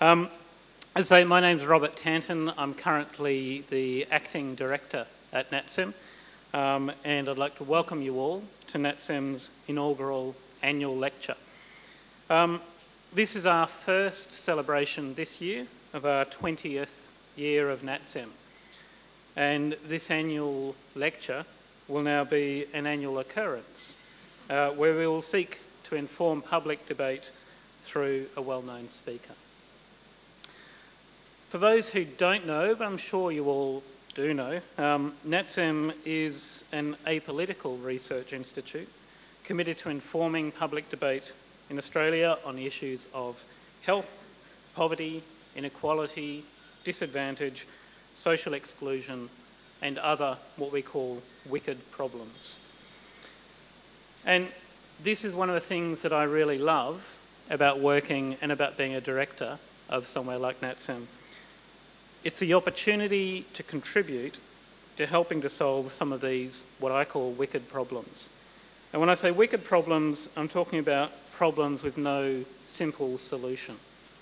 As I say, my name's Robert Tanton. I'm currently the Acting Director at NATSEM, and I'd like to welcome you all to NATSEM's inaugural annual lecture. This is our first celebration this year of our 20th year of NATSEM, and this annual lecture will now be an annual occurrence where we will seek to inform public debate through a well-known speaker. For those who don't know, but I'm sure you all do know, NATSEM is an apolitical research institute committed to informing public debate in Australia on the issues of health, poverty, inequality, disadvantage, social exclusion, and other what we call wicked problems. And this is one of the things that I really love about working and about being a director of somewhere like NATSEM. It's the opportunity to contribute to helping to solve some of these, what I call wicked problems. And when I say wicked problems, I'm talking about problems with no simple solution.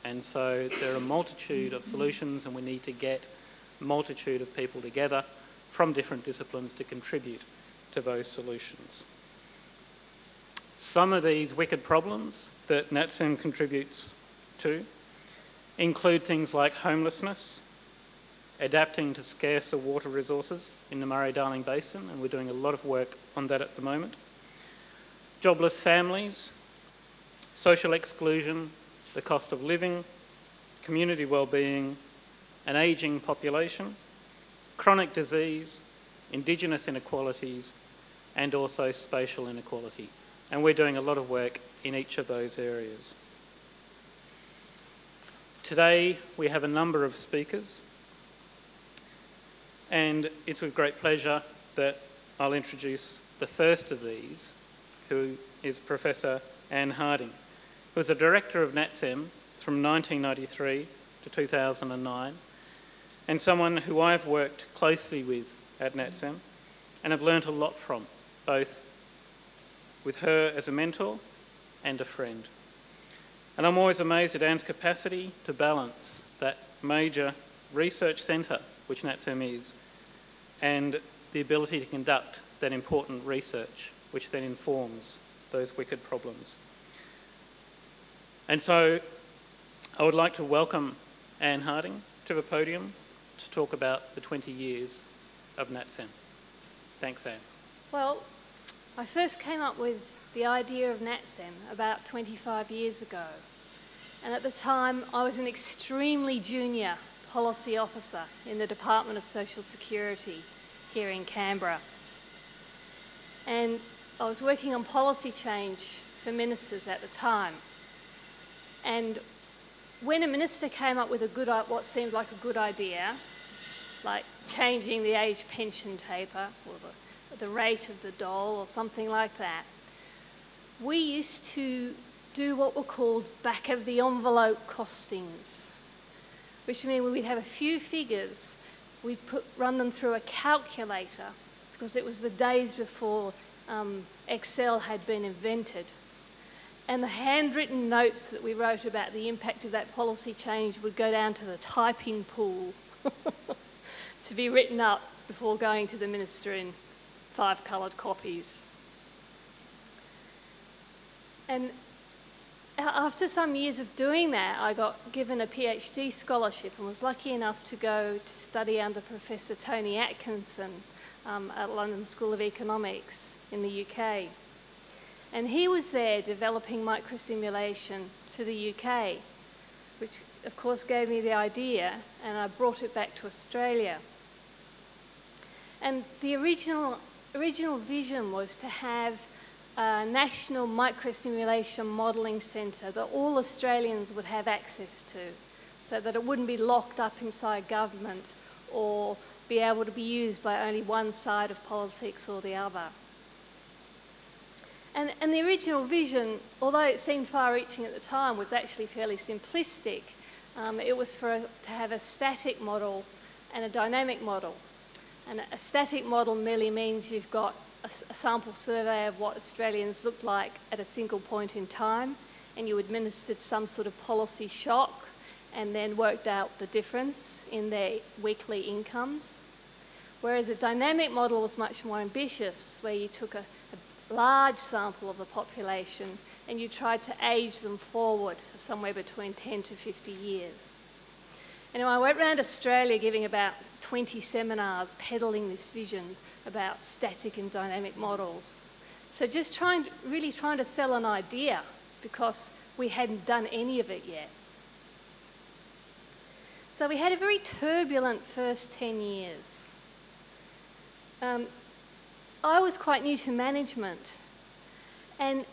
And so there are a multitude of solutions, and we need to get a multitude of people together from different disciplines to contribute to those solutions. Some of these wicked problems that NATSEM contributes to include things like homelessness, adapting to scarcer water resources in the Murray-Darling Basin, and we're doing a lot of work on that at the moment, jobless families, social exclusion, the cost of living, community well-being, an ageing population, chronic disease, Indigenous inequalities, and also spatial inequality. And we're doing a lot of work in each of those areas. Today, we have a number of speakers, and it's with great pleasure that I'll introduce the first of these, who is Professor Anne Harding, who was a director of NATSEM from 1993 to 2009, and someone who I've worked closely with at NATSEM and have learnt a lot from, both with her as a mentor and a friend. And I'm always amazed at Anne's capacity to balance that major research centre, which NATSEM is, and the ability to conduct that important research, which then informs those wicked problems. And so I would like to welcome Anne Harding to the podium to talk about the 20 years of NATSEM. Thanks, Anne. Well, I first came up with the idea of NATSEM about 25 years ago. And at the time, I was an extremely junior policy officer in the Department of Social Security here in Canberra. And I was working on policy change for ministers at the time. And when a minister came up with what seemed like a good idea, like changing the age pension taper or the rate of the dole or something like that, we used to do what were called back-of-the-envelope costings, which means we'd have a few figures, we'd run them through a calculator, because it was the days before Excel had been invented. And the handwritten notes that we wrote about the impact of that policy change would go down to the typing pool to be written up before going to the minister in 5 coloured copies. And after some years of doing that, I got given a PhD scholarship and was lucky enough to go to study under Professor Tony Atkinson at London School of Economics in the UK. And he was there developing microsimulation for the UK, which of course gave me the idea, and I brought it back to Australia. And the original vision was to have a national microsimulation modelling centre that all Australians would have access to, so that it wouldn't be locked up inside government or be able to be used by only one side of politics or the other. And the original vision, although it seemed far-reaching at the time, was actually fairly simplistic. It was to have a static model and a dynamic model. And a static model merely means you've got a sample survey of what Australians looked like at a single point in time, and you administered some sort of policy shock, and then worked out the difference in their weekly incomes. Whereas a dynamic model was much more ambitious, where you took a large sample of the population and you tried to age them forward for somewhere between 10 to 50 years. Anyway, I went around Australia giving about 20 seminars peddling this vision about static and dynamic models. So just really trying to sell an idea, because we hadn't done any of it yet. So we had a very turbulent first 10 years. I was quite new to management, and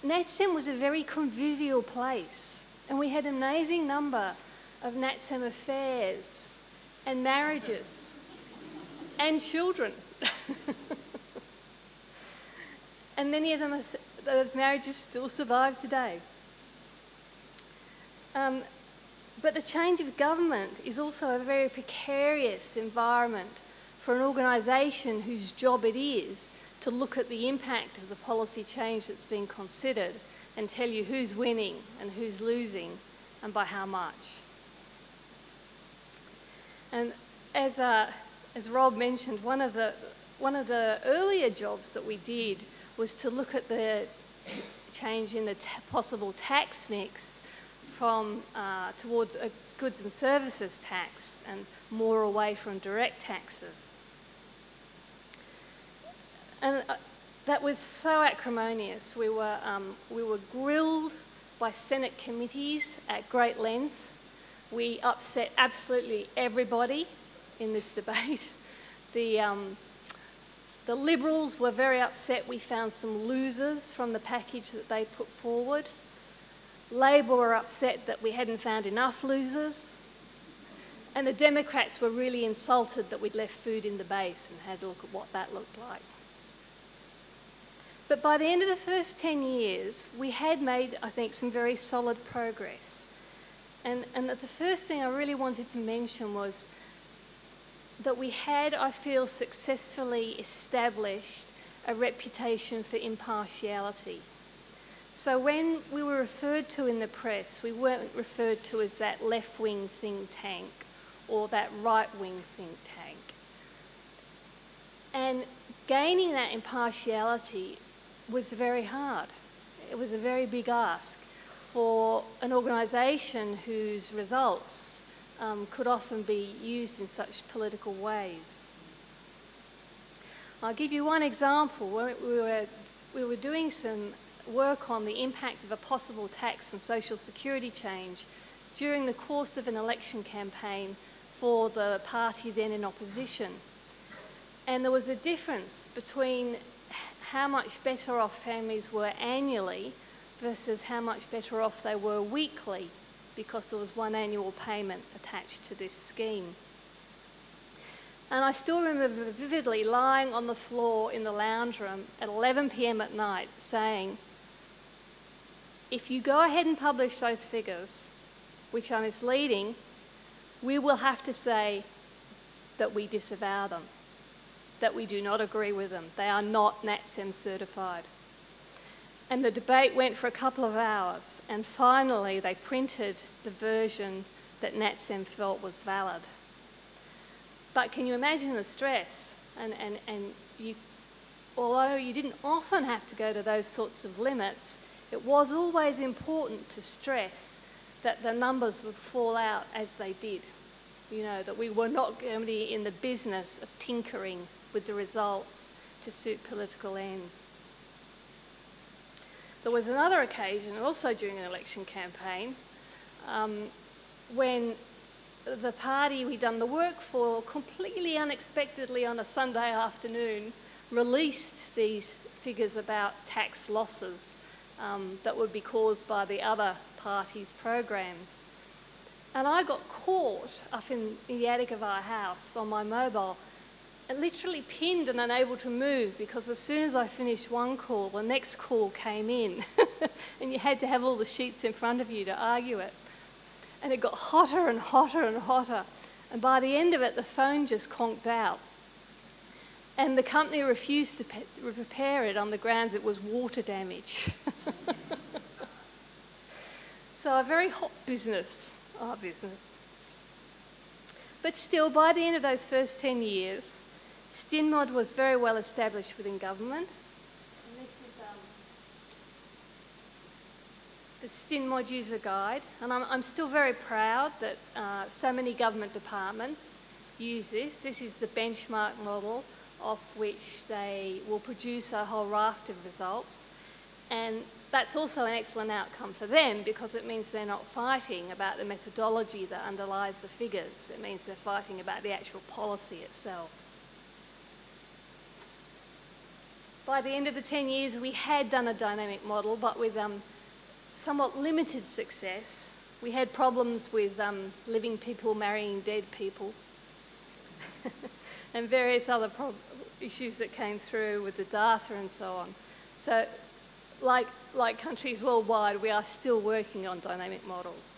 NATSEM was a very convivial place, and we had an amazing number of NATSEM affairs and marriages and children. And many of them, those marriages still survive today. But the change of government is also a very precarious environment for an organisation whose job it is to look at the impact of the policy change that's being considered and tell you who's winning and who's losing and by how much. And as Rob mentioned, one of the earlier jobs that we did was to look at the change in the possible tax mix from towards a goods and services tax and more away from direct taxes. And that was so acrimonious. We were grilled by Senate committees at great length. We upset absolutely everybody in this debate. The Liberals were very upset. We found some losers from the package that they put forward. Labor were upset that we hadn't found enough losers. And the Democrats were really insulted that we'd left food in the base and had to look at what that looked like. But by the end of the first 10 years, we had made, I think, some very solid progress. And the first thing I really wanted to mention was that we had, I feel, successfully established a reputation for impartiality. So when we were referred to in the press, we weren't referred to as that left-wing think tank or that right-wing think tank. And gaining that impartiality was very hard. It was a very big ask for an organisation whose results could often be used in such political ways. I'll give you one example. We were doing some work on the impact of a possible tax and social security change during the course of an election campaign for the party then in opposition. And there was a difference between how much better off families were annually versus how much better off they were weekly, because there was one annual payment attached to this scheme. And I still remember vividly lying on the floor in the lounge room at 11 p.m. at night saying, if you go ahead and publish those figures, which are misleading, we will have to say that we disavow them, that we do not agree with them. They are not NATSEM certified. And the debate went for a couple of hours, and finally they printed the version that NATSEM felt was valid. But can you imagine the stress? And although you didn't often have to go to those sorts of limits, it was always important to stress that the numbers would fall out as they did. You know, that we were not going to be in the business of tinkering with the results to suit political ends. There was another occasion, also during an election campaign, when the party we'd done the work for completely unexpectedly on a Sunday afternoon released these figures about tax losses that would be caused by the other party's programs. And I got caught up in the attic of our house on my mobile and literally pinned and unable to move, because as soon as I finished one call, the next call came in and you had to have all the sheets in front of you to argue it. And it got hotter and hotter and hotter. And by the end of it, the phone just conked out. And the company refused to repair it on the grounds it was water damage. So a very hot business our business. But still, by the end of those first 10 years, StinMod was very well established within government. And this is the StinMod user guide. And I'm still very proud that so many government departments use this. This is the benchmark model off which they will produce a whole raft of results. And that's also an excellent outcome for them because it means they're not fighting about the methodology that underlies the figures. It means they're fighting about the actual policy itself. By the end of the 10 years, we had done a dynamic model, but with somewhat limited success. We had problems with living people marrying dead people and various other issues that came through with the data and so on. So, like countries worldwide, we are still working on dynamic models.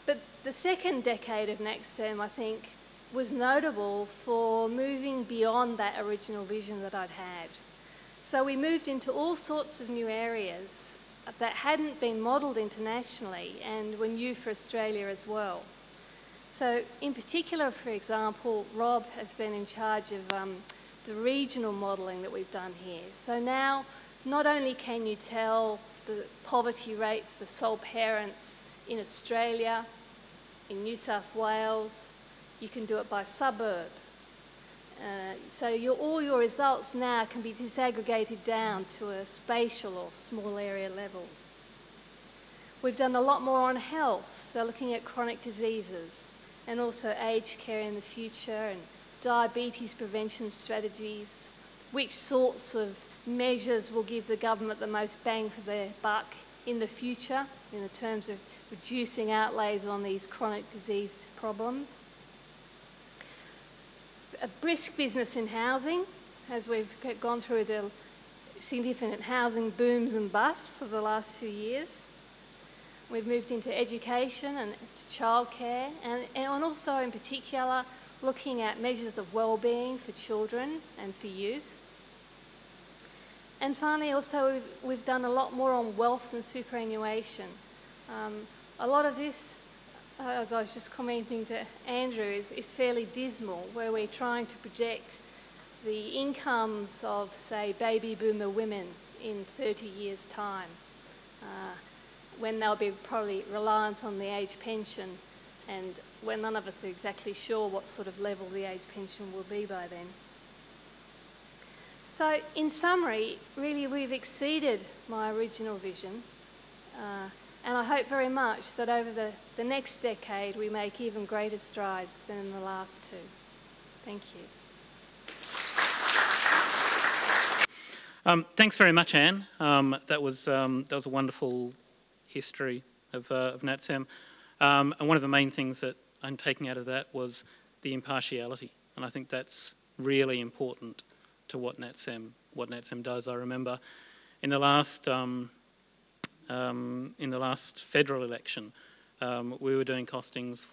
But the second decade of NATSEM, I think, was notable for moving beyond that original vision that I'd had. So we moved into all sorts of new areas that hadn't been modelled internationally and were new for Australia as well. So in particular, for example, Rob has been in charge of the regional modelling that we've done here. So now, not only can you tell the poverty rate for sole parents in Australia, in New South Wales, you can do it by suburb. So all your results now can be disaggregated down to a spatial or small area level. We've done a lot more on health, so looking at chronic diseases and also aged care in the future and diabetes prevention strategies, which sorts of measures will give the government the most bang for their buck in the future in the terms of reducing outlays on these chronic disease problems. A brisk business in housing, as we've gone through the significant housing booms and busts of the last few years. We've moved into education and to childcare, and also in particular looking at measures of well-being for children and for youth. And finally, also, we've done a lot more on wealth and superannuation. A lot of this, as I was just commenting to Andrew, is fairly dismal, where we're trying to project the incomes of, say, baby boomer women in 30 years' time, when they'll be probably reliant on the age pension, and when none of us are exactly sure what sort of level the age pension will be by then. So, in summary, really we've exceeded my original vision, and I hope very much that over the next decade we make even greater strides than in the last two. Thank you. Thanks very much, Anne. That was a wonderful history of NATSEM, and one of the main things that I'm taking out of that was the impartiality, and I think that's really important to what NATSEM does. I remember in the last federal election, we were doing costings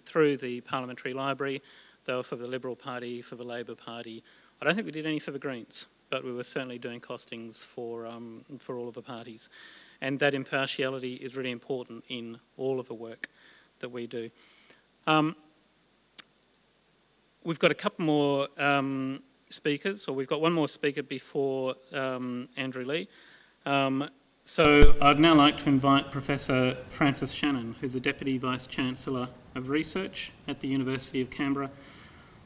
through the Parliamentary Library. They were for the Liberal Party, for the Labor Party. I don't think we did any for the Greens, but we were certainly doing costings for all of the parties. And that impartiality is really important in all of the work that we do. We've got a couple more speakers, or we've got one more speaker before Andrew Lee. So I'd now like to invite Professor Francis Shannon, who's the Deputy Vice-Chancellor of Research at the University of Canberra,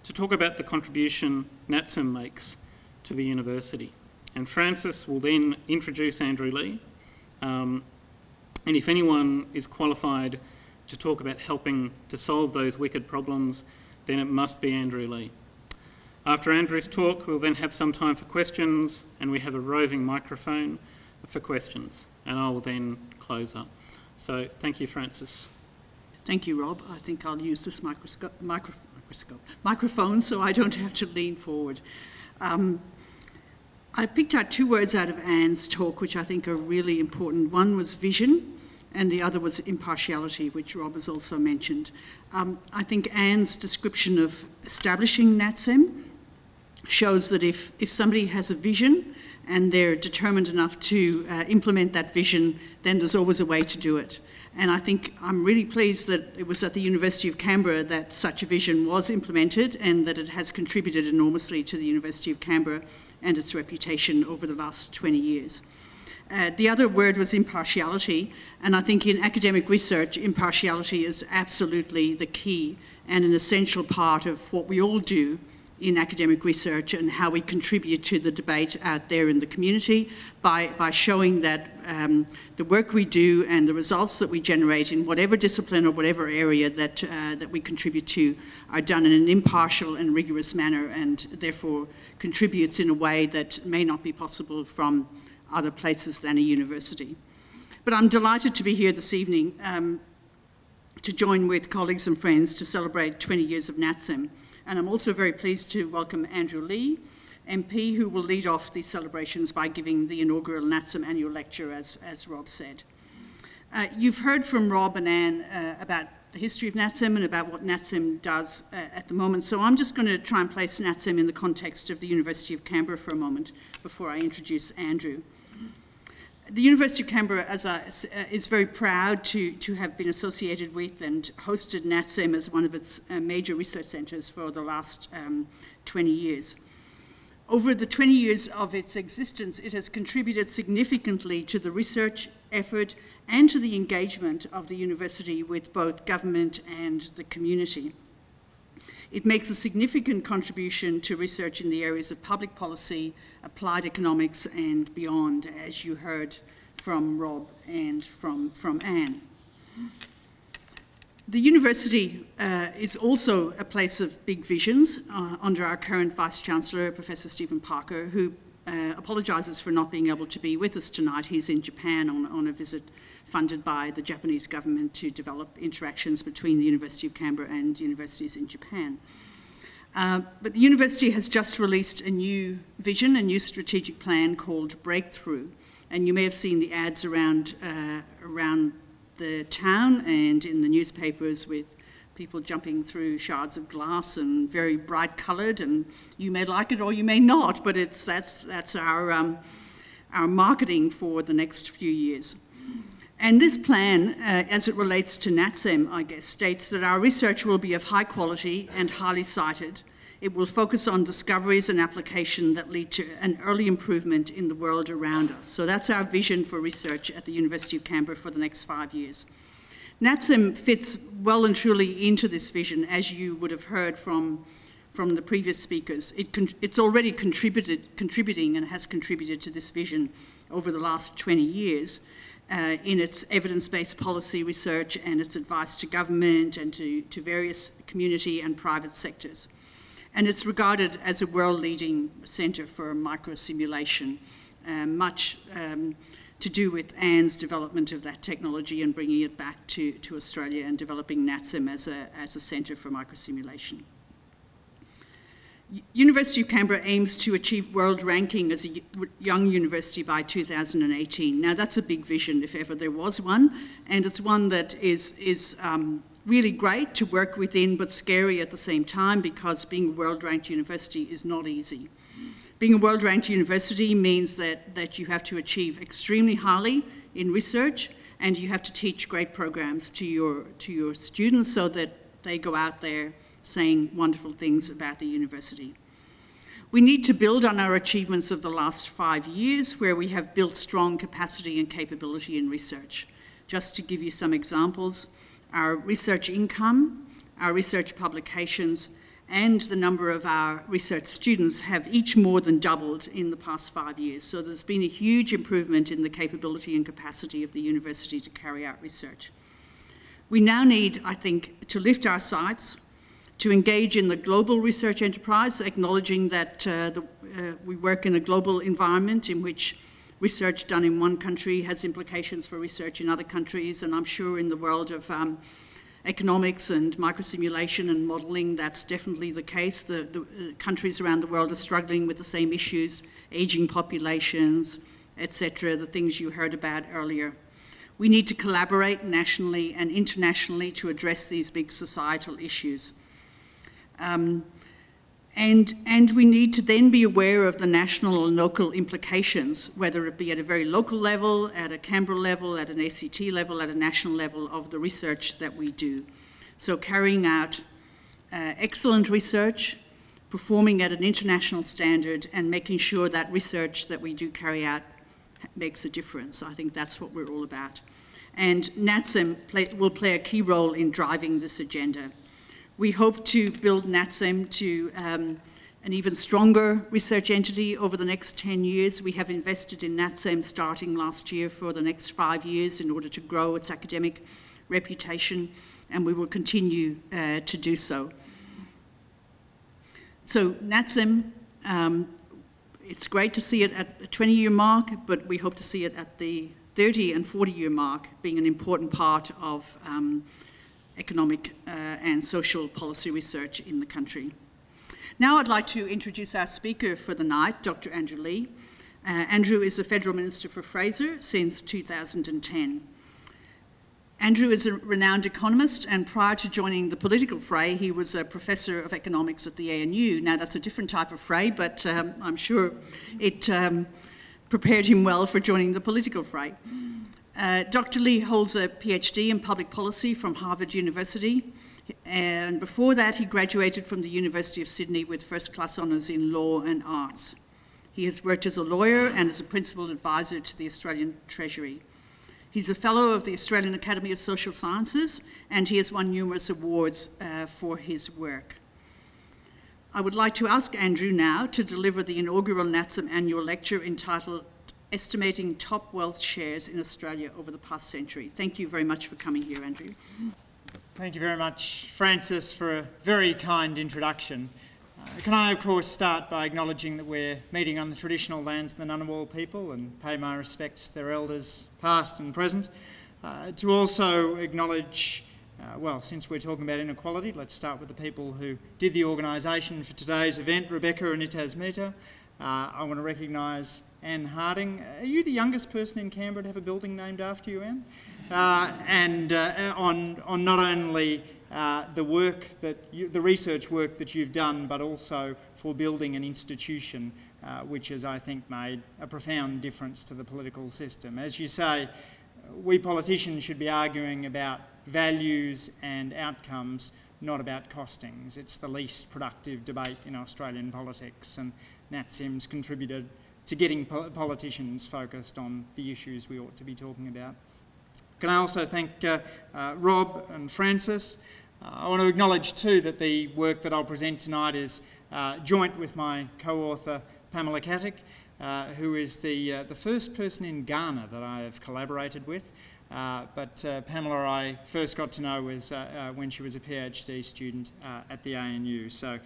to talk about the contribution NATSEM makes to the university. And Francis will then introduce Andrew Lee, and if anyone is qualified to talk about helping to solve those wicked problems, then it must be Andrew Lee. After Andrew's talk, we'll then have some time for questions, and we have a roving microphone for questions, and I will then close up. So thank you, Francis. Thank you, Rob. I think I'll use this microphone so I don't have to lean forward. I picked out two words out of Anne's talk which I think are really important. One was vision, and the other was impartiality, which Rob has also mentioned. I think Anne's description of establishing NATSEM shows that if somebody has a vision and they're determined enough to implement that vision, then there's always a way to do it. And I think I'm really pleased that it was at the University of Canberra that such a vision was implemented and that it has contributed enormously to the University of Canberra and its reputation over the last 20 years. The other word was impartiality, and I think in academic research, impartiality is absolutely the key and an essential part of what we all do in academic research and how we contribute to the debate out there in the community by showing that the work we do and the results that we generate in whatever discipline or whatever area that we contribute to are done in an impartial and rigorous manner, and therefore contributes in a way that may not be possible from other places than a university. But I'm delighted to be here this evening to join with colleagues and friends to celebrate 20 years of NATSEM. And I'm also very pleased to welcome Andrew Lee, MP, who will lead off these celebrations by giving the inaugural NATSEM Annual Lecture, as Rob said. You've heard from Rob and Anne about the history of NATSEM and about what NATSEM does at the moment, so I'm just going to try and place NATSEM in the context of the University of Canberra for a moment before I introduce Andrew. The University of Canberra is very proud to have been associated with and hosted NATSEM as one of its major research centres for the last 20 years. Over the 20 years of its existence, it has contributed significantly to the research effort and to the engagement of the university with both government and the community. It makes a significant contribution to research in the areas of public policy, applied economics and beyond, as you heard from Rob and from Anne. The university is also a place of big visions under our current Vice-Chancellor, Professor Stephen Parker, who apologises for not being able to be with us tonight. He's in Japan on a visit funded by the Japanese government to develop interactions between the University of Canberra and universities in Japan. But the university has just released a new vision, a new strategic plan called Breakthrough, and you may have seen the ads around the town and in the newspapers with people jumping through shards of glass and very bright coloured, and you may like it or you may not, but that's our marketing for the next few years. And this plan, as it relates to NATSEM, I guess, states that our research will be of high quality and highly cited. It will focus on discoveries and application that lead to an early improvement in the world around us. So that's our vision for research at the University of Canberra for the next 5 years. NATSEM fits well and truly into this vision, as you would have heard from the previous speakers. It's already contributing and has contributed to this vision over the last 20 years. In its evidence-based policy research and its advice to government and to various community and private sectors. And it's regarded as a world-leading centre for microsimulation, much to do with Anne's development of that technology and bringing it back to Australia and developing NATSEM as a centre for microsimulation. University of Canberra aims to achieve world ranking as a young university by 2018. Now that's a big vision if ever there was one, and it's one that is really great to work within but scary at the same time, because being a world ranked university is not easy. Being a world ranked university means that you have to achieve extremely highly in research, and you have to teach great programs to your students so that they go out there saying wonderful things about the university. We need to build on our achievements of the last 5 years, where we have built strong capacity and capability in research. Just to give you some examples, our research income, our research publications, and the number of our research students have each more than doubled in the past 5 years. So there's been a huge improvement in the capability and capacity of the university to carry out research. We now need, I think, to lift our sights, to engage in the global research enterprise, acknowledging that we work in a global environment in which research done in one country has implications for research in other countries, and I'm sure in the world of economics and microsimulation and modelling, that's definitely the case. The countries around the world are struggling with the same issues, ageing populations, etc., the things you heard about earlier. We need to collaborate nationally and internationally to address these big societal issues. And we need to then be aware of the national or local implications, whether it be at a very local level, at a Canberra level, at an ACT level, at a national level of the research that we do. So carrying out excellent research, performing at an international standard, and making sure that research that we do carry out makes a difference. I think that's what we're all about. And NATSEM will play a key role in driving this agenda. We hope to build NATSEM to an even stronger research entity over the next 10 years. We have invested in NATSEM starting last year for the next 5 years in order to grow its academic reputation, and we will continue to do so. So NATSEM, it's great to see it at a 20-year mark, but we hope to see it at the 30 and 40-year mark being an important part of economic and social policy research in the country. Now I'd like to introduce our speaker for the night, Dr. Andrew Leigh. Andrew is the Federal Minister for Fraser since 2010. Andrew is a renowned economist, and prior to joining the political fray, he was a professor of economics at the ANU. Now that's a different type of fray, but I'm sure it prepared him well for joining the political fray. Dr. Leigh holds a PhD in public policy from Harvard University, and before that he graduated from the University of Sydney with first-class honours in law and arts. He has worked as a lawyer and as a principal advisor to the Australian Treasury. He's a fellow of the Australian Academy of Social Sciences, and he has won numerous awards for his work. I would like to ask Andrew now to deliver the inaugural NATSEM annual lecture entitled Estimating Top Wealth Shares in Australia Over the Past Century. Thank you very much for coming here, Andrew. Thank you very much, Francis, for a very kind introduction. Can I, of course, start by acknowledging that we're meeting on the traditional lands of the Ngunnawal people and pay my respects to their elders, past and present. To also acknowledge, well, since we're talking about inequality, let's start with the people who did the organisation for today's event, Rebecca and Itaz Mehta. I want to recognise Anne Harding. Are you the youngest person in Canberra to have a building named after you, Anne? On not only the work the research work that you've done, but also for building an institution which has, I think, made a profound difference to the political system. As you say, we politicians should be arguing about values and outcomes, not about costings. It's the least productive debate in Australian politics, and NATSEM's contributed to getting politicians focused on the issues we ought to be talking about. Can I also thank Rob and Francis? I want to acknowledge too that the work that I'll present tonight is joint with my co-author Pamela Katic, who is the first person in Ghana that I have collaborated with. But Pamela I first got to know was when she was a PhD student at the ANU, so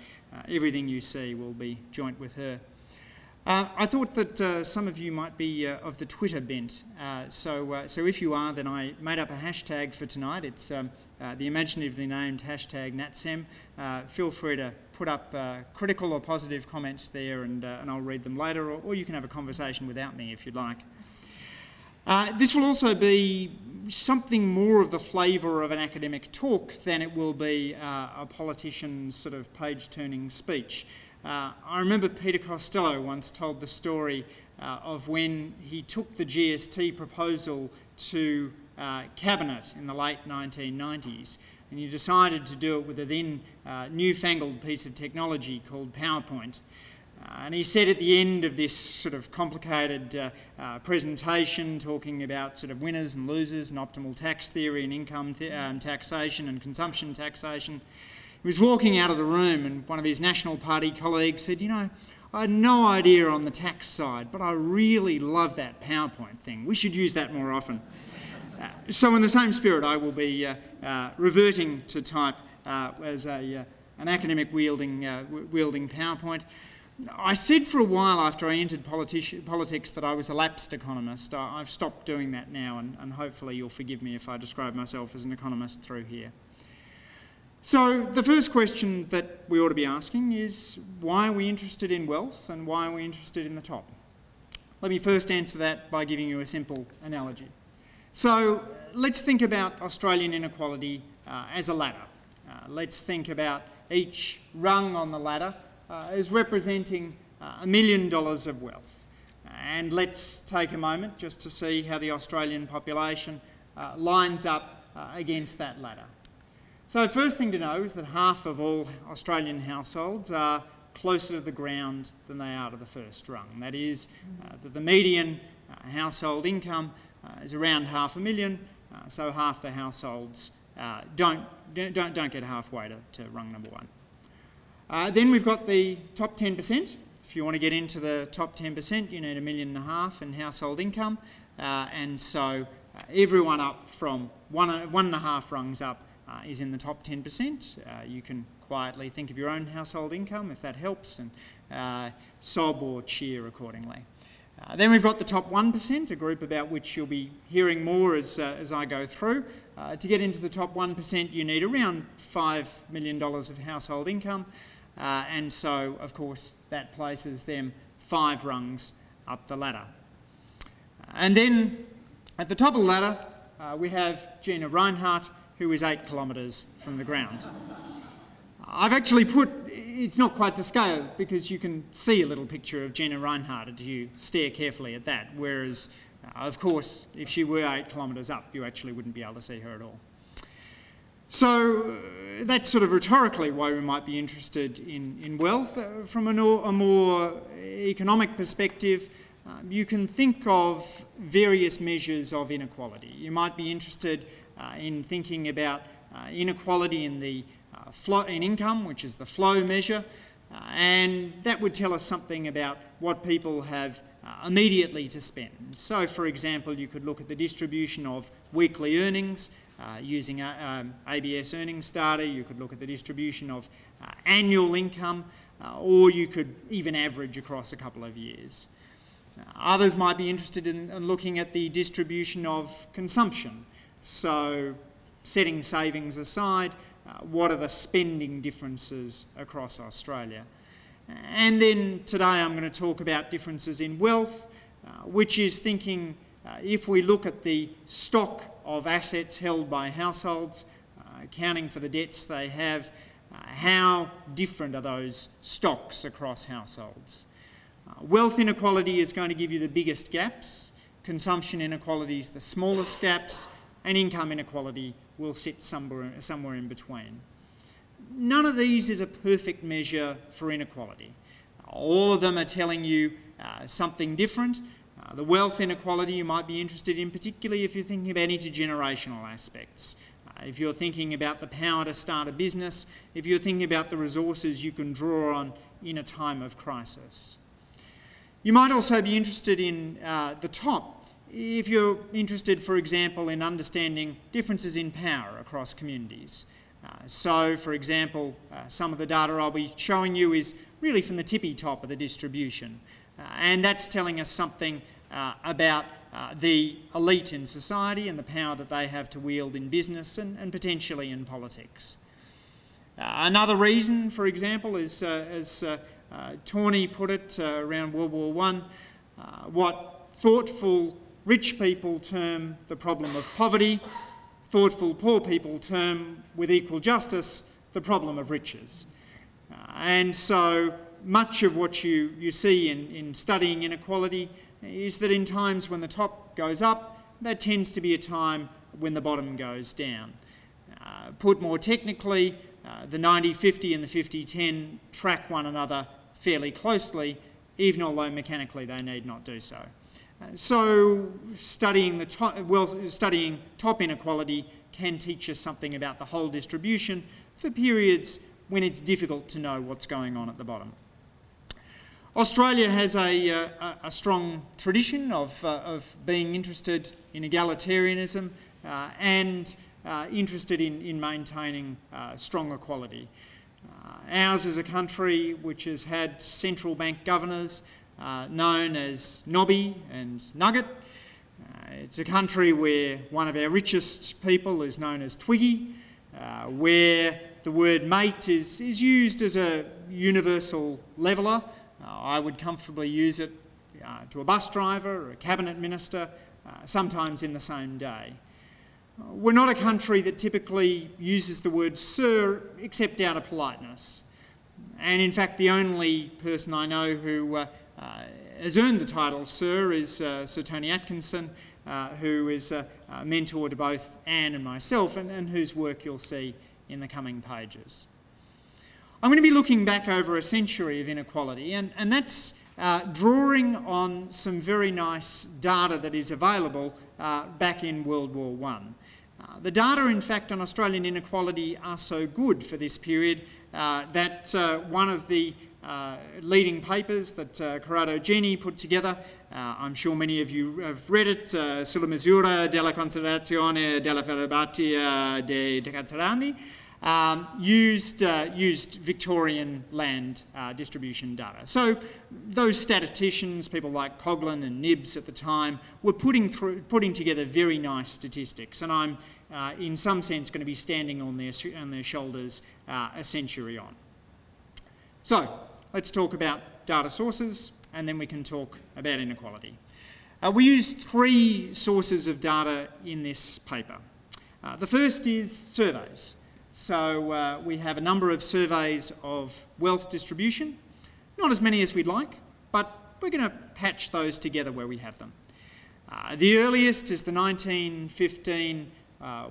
everything you see will be joint with her. I thought that some of you might be of the Twitter bent, so if you are, then I made up a hashtag for tonight. It's the imaginatively named hashtag NATSEM. Feel free to put up critical or positive comments there, and I'll read them later, or you can have a conversation without me if you'd like. This will also be something more of the flavour of an academic talk than it will be a politician's sort of page-turning speech. I remember Peter Costello once told the story of when he took the GST proposal to Cabinet in the late 1990s, and he decided to do it with a then newfangled piece of technology called PowerPoint. And he said at the end of this sort of complicated presentation, talking about sort of winners and losers and optimal tax theory and income taxation and consumption taxation, he was walking out of the room and one of his National Party colleagues said, "You know, I had no idea on the tax side, but I really love that PowerPoint thing. We should use that more often." So in the same spirit, I will be reverting to type as an academic wielding PowerPoint. I said for a while after I entered politics that I was a lapsed economist. I've stopped doing that now, and hopefully you'll forgive me if I describe myself as an economist through here. So the first question that we ought to be asking is, why are we interested in wealth and why are we interested in the top? Let me first answer that by giving you a simple analogy. So let's think about Australian inequality as a ladder. Let's think about each rung on the ladder as representing $1 million of wealth. And let's take a moment just to see how the Australian population lines up against that ladder. So first thing to know is that half of all Australian households are closer to the ground than they are to the first rung. That is, that the median household income is around $500,000, so half the households don't get halfway to rung number one. Then we've got the top 10%. If you want to get into the top 10%, you need $1.5 million in household income, and so everyone up from one and a half rungs up is in the top 10%. You can quietly think of your own household income if that helps, and sob or cheer accordingly. Then we've got the top 1%, a group about which you'll be hearing more as I go through. To get into the top 1%, you need around $5 million of household income, and so, of course, that places them 5 rungs up the ladder. And then, at the top of the ladder, we have Gina Rinehart, who is 8 kilometres from the ground. I've actually put, it's not quite to scale because you can see a little picture of Gina Rinehart if you stare carefully at that, whereas, of course, if she were 8 kilometres up, you actually wouldn't be able to see her at all. So that's sort of rhetorically why we might be interested in wealth. From a more economic perspective, you can think of various measures of inequality. You might be interested in thinking about inequality in in income, which is the flow measure, and that would tell us something about what people have immediately to spend. So, for example, you could look at the distribution of weekly earnings using ABS earnings data. You could look at the distribution of annual income, or you could even average across a couple of years. Others might be interested in looking at the distribution of consumption. So, setting savings aside, what are the spending differences across Australia? And then today I'm going to talk about differences in wealth, which is thinking if we look at the stock of assets held by households, accounting for the debts they have, how different are those stocks across households? Wealth inequality is going to give you the biggest gaps, consumption inequality is the smallest gaps, and income inequality will sit somewhere in between. None of these is a perfect measure for inequality. All of them are telling you something different. The wealth inequality you might be interested in, particularly if you're thinking about intergenerational aspects. If you're thinking about the power to start a business, if you're thinking about the resources you can draw on in a time of crisis. You might also be interested in the top, if you're interested, for example, in understanding differences in power across communities. So, for example, some of the data I'll be showing you is really from the tippy top of the distribution. And that's telling us something about the elite in society and the power that they have to wield in business and potentially in politics. Another reason, for example, is, as Tawney put it around World War I, what thoughtful rich people term the problem of poverty, thoughtful poor people term with equal justice the problem of riches. And so much of what you see in studying inequality is that in times when the top goes up, that tends to be a time when the bottom goes down. Put more technically, the 90-50 and the 50-10 track one another fairly closely, even although mechanically they need not do so. So studying top inequality can teach us something about the whole distribution for periods when it's difficult to know what's going on at the bottom. Australia has a strong tradition of being interested in egalitarianism and interested in maintaining strong equality. Ours is a country which has had central bank governors known as Nobby and Nugget. It's a country where one of our richest people is known as Twiggy, where the word mate is used as a universal leveller. I would comfortably use it to a bus driver or a cabinet minister, sometimes in the same day. We're not a country that typically uses the word sir except out of politeness. And in fact, the only person I know who has earned the title Sir is Sir Tony Atkinson, who is a mentor to both Anne and myself, and whose work you'll see in the coming pages. I'm going to be looking back over a century of inequality, and that's drawing on some very nice data that is available back in World War I. The data, in fact, on Australian inequality are so good for this period that one of the leading papers that Corrado Gini put together, I'm sure many of you have read it, Sulla misura della considerazione della ferrabatia dei Decazarani, used Victorian land distribution data. So those statisticians, people like Coghlan and Nibbs at the time, were putting together very nice statistics, and I'm in some sense going to be standing on their shoulders a century on. So let's talk about data sources, and then we can talk about inequality. We used 3 sources of data in this paper. The first is surveys. So we have a number of surveys of wealth distribution, not as many as we'd like, but we're going to patch those together where we have them. The earliest is the 1915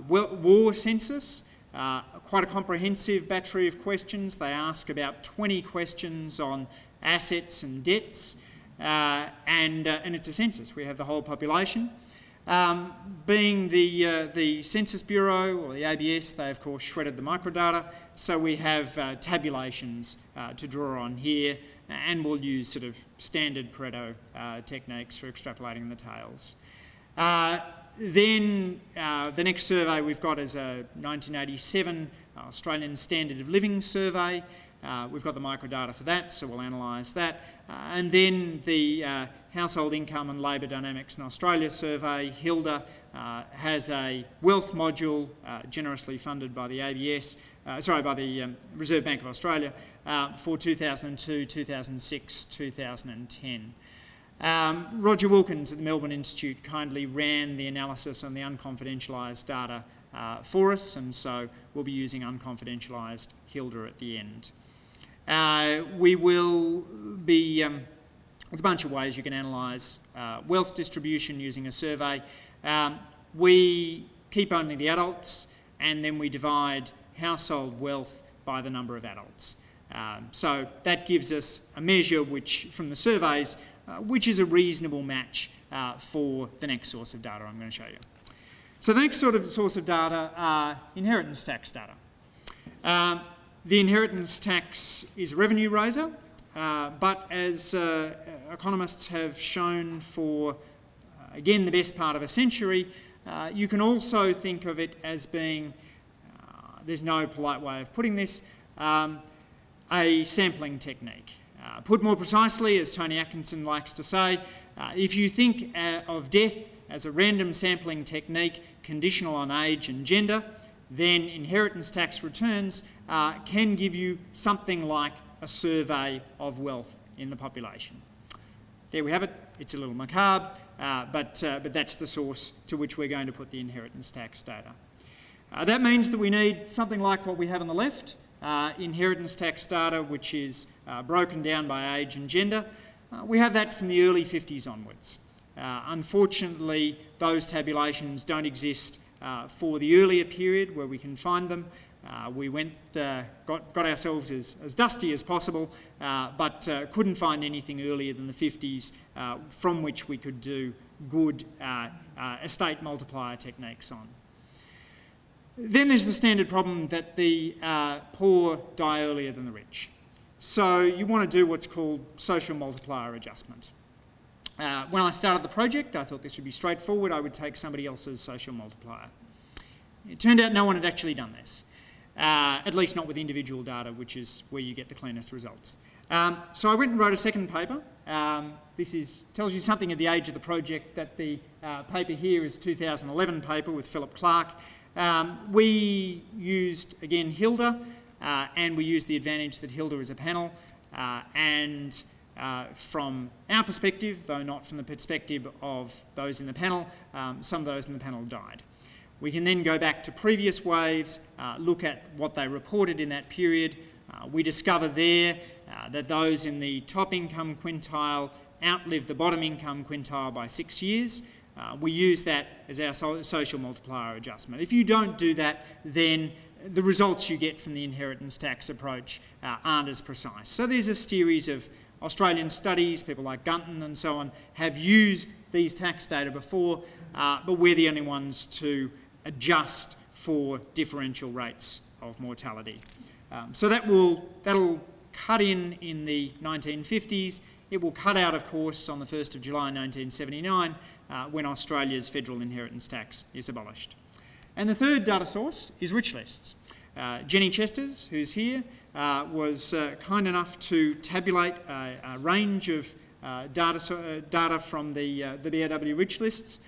war census, quite a comprehensive battery of questions. They ask about 20 questions on assets and debts, and it's a census. We have the whole population. Being the Census Bureau or the ABS, they of course shredded the microdata, so we have tabulations to draw on here, and we'll use sort of standard Pareto techniques for extrapolating the tails. Then the next survey we've got is a 1987 Australian Standard of Living survey. We've got the microdata for that, so we'll analyse that. And then the Household Income and Labour Dynamics in Australia survey, HILDA, has a wealth module generously funded by the ABS, by the Reserve Bank of Australia for 2002, 2006, 2010. Roger Wilkins at the Melbourne Institute kindly ran the analysis on the unconfidentialised data for us, and so we'll be using unconfidentialised HILDA at the end. We will be, there's a bunch of ways you can analyse wealth distribution using a survey. We keep only the adults, and then we divide household wealth by the number of adults. So that gives us a measure which, from the surveys, which is a reasonable match for the next source of data I'm going to show you. So the next sort of source of data are inheritance tax data. The inheritance tax is a revenue raiser, but as economists have shown for, again, the best part of a century, you can also think of it as being, there's no polite way of putting this, a sampling technique. Put more precisely, as Tony Atkinson likes to say, if you think of death as a random sampling technique conditional on age and gender, then inheritance tax returns can give you something like a survey of wealth in the population. There we have it. It's a little macabre, but that's the source to which we're going to put the inheritance tax data. That means that we need something like what we have on the left, inheritance tax data, which is broken down by age and gender. We have that from the early 50s onwards. Unfortunately, those tabulations don't exist for the earlier period where we can find them. We got ourselves as dusty as possible, but couldn't find anything earlier than the 50s from which we could do good estate multiplier techniques on. Then there's the standard problem that the poor die earlier than the rich. So you want to do what's called social multiplier adjustment. When I started the project, I thought this would be straightforward. I would take somebody else's social multiplier. It turned out no one had actually done this, at least not with individual data, which is where you get the cleanest results. So I went and wrote a second paper. This tells you something of the age of the project, that the paper here is a 2011 paper with Philip Clark. We used, again, HILDA, and we used the advantage that HILDA is a panel, and from our perspective, though not from the perspective of those in the panel, some of those in the panel died. We can then go back to previous waves, look at what they reported in that period. We discover there that those in the top income quintile outlive the bottom income quintile by 6 years. We use that as our social multiplier adjustment. If you don't do that, then the results you get from the inheritance tax approach aren't as precise. So there's a series of Australian studies, people like Gunton and so on, have used these tax data before, but we're the only ones to adjust for differential rates of mortality. So that'll cut in the 1950s. It will cut out, of course, on the 1st of July 1979, when Australia's federal inheritance tax is abolished. And the third data source is rich lists. Jenny Chesters, who's here, was kind enough to tabulate a range of data from the BRW rich lists.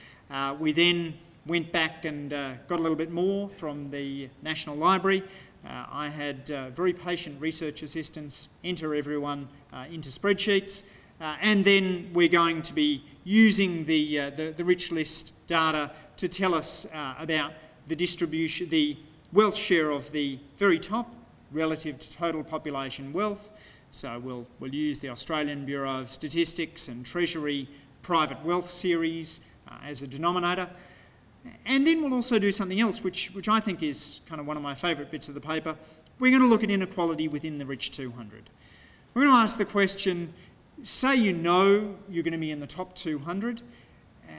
We then went back and got a little bit more from the National Library. I had very patient research assistants enter everyone into spreadsheets, and then we're going to be using the rich list data to tell us about the distribution, the wealth share of the very top relative to total population wealth. So we'll use the Australian Bureau of Statistics and Treasury Private Wealth Series as a denominator. And then we'll also do something else, which I think is kind of one of my favourite bits of the paper. We're going to look at inequality within the rich 200. We're going to ask the question, say you know you're going to be in the top 200,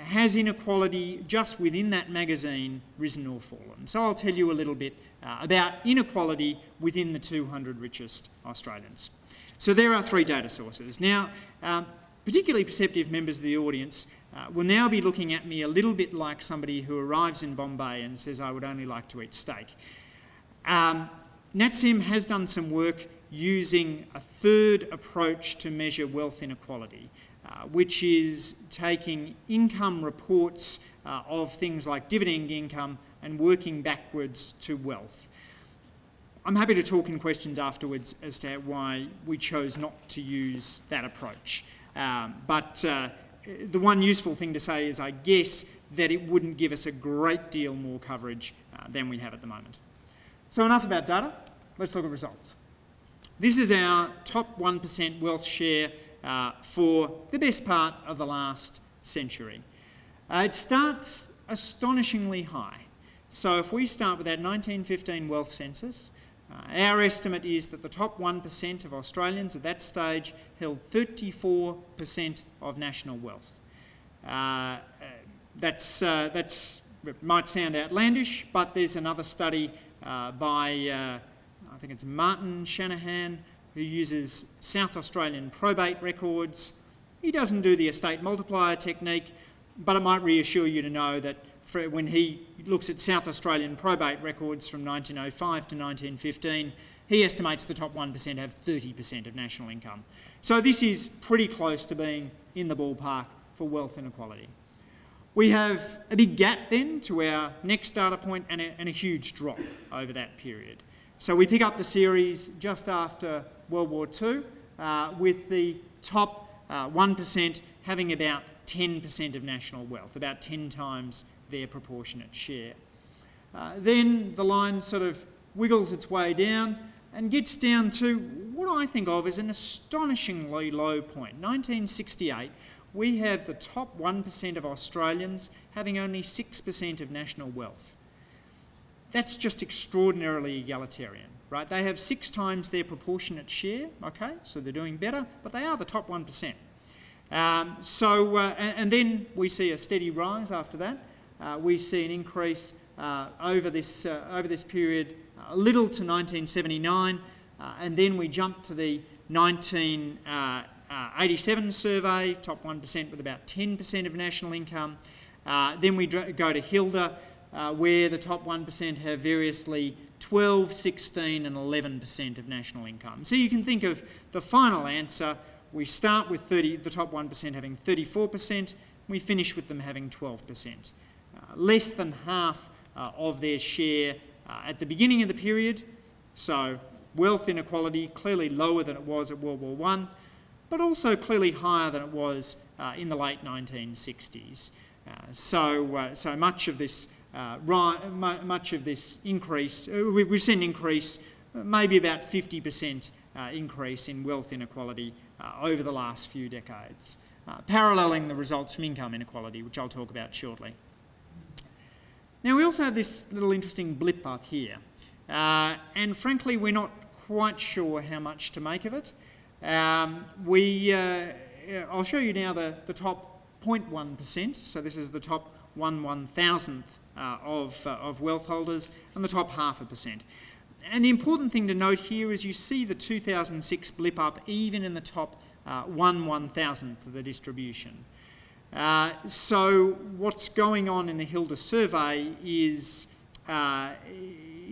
has inequality just within that magazine risen or fallen? So I'll tell you a little bit about inequality within the 200 richest Australians. So there are three data sources. Now, particularly perceptive members of the audience will now be looking at me a little bit like somebody who arrives in Bombay and says, I would only like to eat steak. NATSEM has done some work using a third approach to measure wealth inequality, which is taking income reports of things like dividend income and working backwards to wealth. I'm happy to talk in questions afterwards as to why we chose not to use that approach. But the one useful thing to say is I guess that it wouldn't give us a great deal more coverage than we have at the moment. So enough about data, let's look at results. This is our top 1% wealth share for the best part of the last century. It starts astonishingly high. So if we start with that 1915 wealth census, our estimate is that the top 1% of Australians at that stage held 34% of national wealth. That might sound outlandish, but there's another study by, I think it's Martin Shanahan, who uses South Australian probate records. He doesn't do the estate multiplier technique, but it might reassure you to know that when he looks at South Australian probate records from 1905 to 1915, he estimates the top 1% have 30% of national income. So this is pretty close to being in the ballpark for wealth inequality. We have a big gap then to our next data point and a huge drop over that period. So we pick up the series just after World War II with the top 1% having about 10% of national wealth, about 10 times their proportionate share. Then the line sort of wiggles its way down and gets down to what I think of as an astonishingly low point. 1968, we have the top 1% of Australians having only 6% of national wealth. That's just extraordinarily egalitarian, right? They have 6 times their proportionate share, okay, so they're doing better, but they are the top 1%. And then we see a steady rise after that. We see an increase over this period, a little to 1979, and then we jump to the 1987 survey, top 1% with about 10% of national income. Then we go to Hilda, where the top 1% have variously 12, 16 and 11% of national income. So you can think of the final answer. We start with the top 1% having 34%, we finish with them having 12%. Less than half of their share at the beginning of the period, so wealth inequality clearly lower than it was at World War I, but also clearly higher than it was in the late 1960s. So much of this increase, we've seen an increase maybe about 50% increase in wealth inequality over the last few decades, paralleling the results from income inequality, which I'll talk about shortly. Now, we also have this little interesting blip up here, and frankly, we're not quite sure how much to make of it. I'll show you now the top 0.1%, so this is the top 1/1000th of wealth holders, and the top 0.5%. And the important thing to note here is you see the 2006 blip up even in the top 1/1000th of the distribution. So what's going on in the Hilda survey is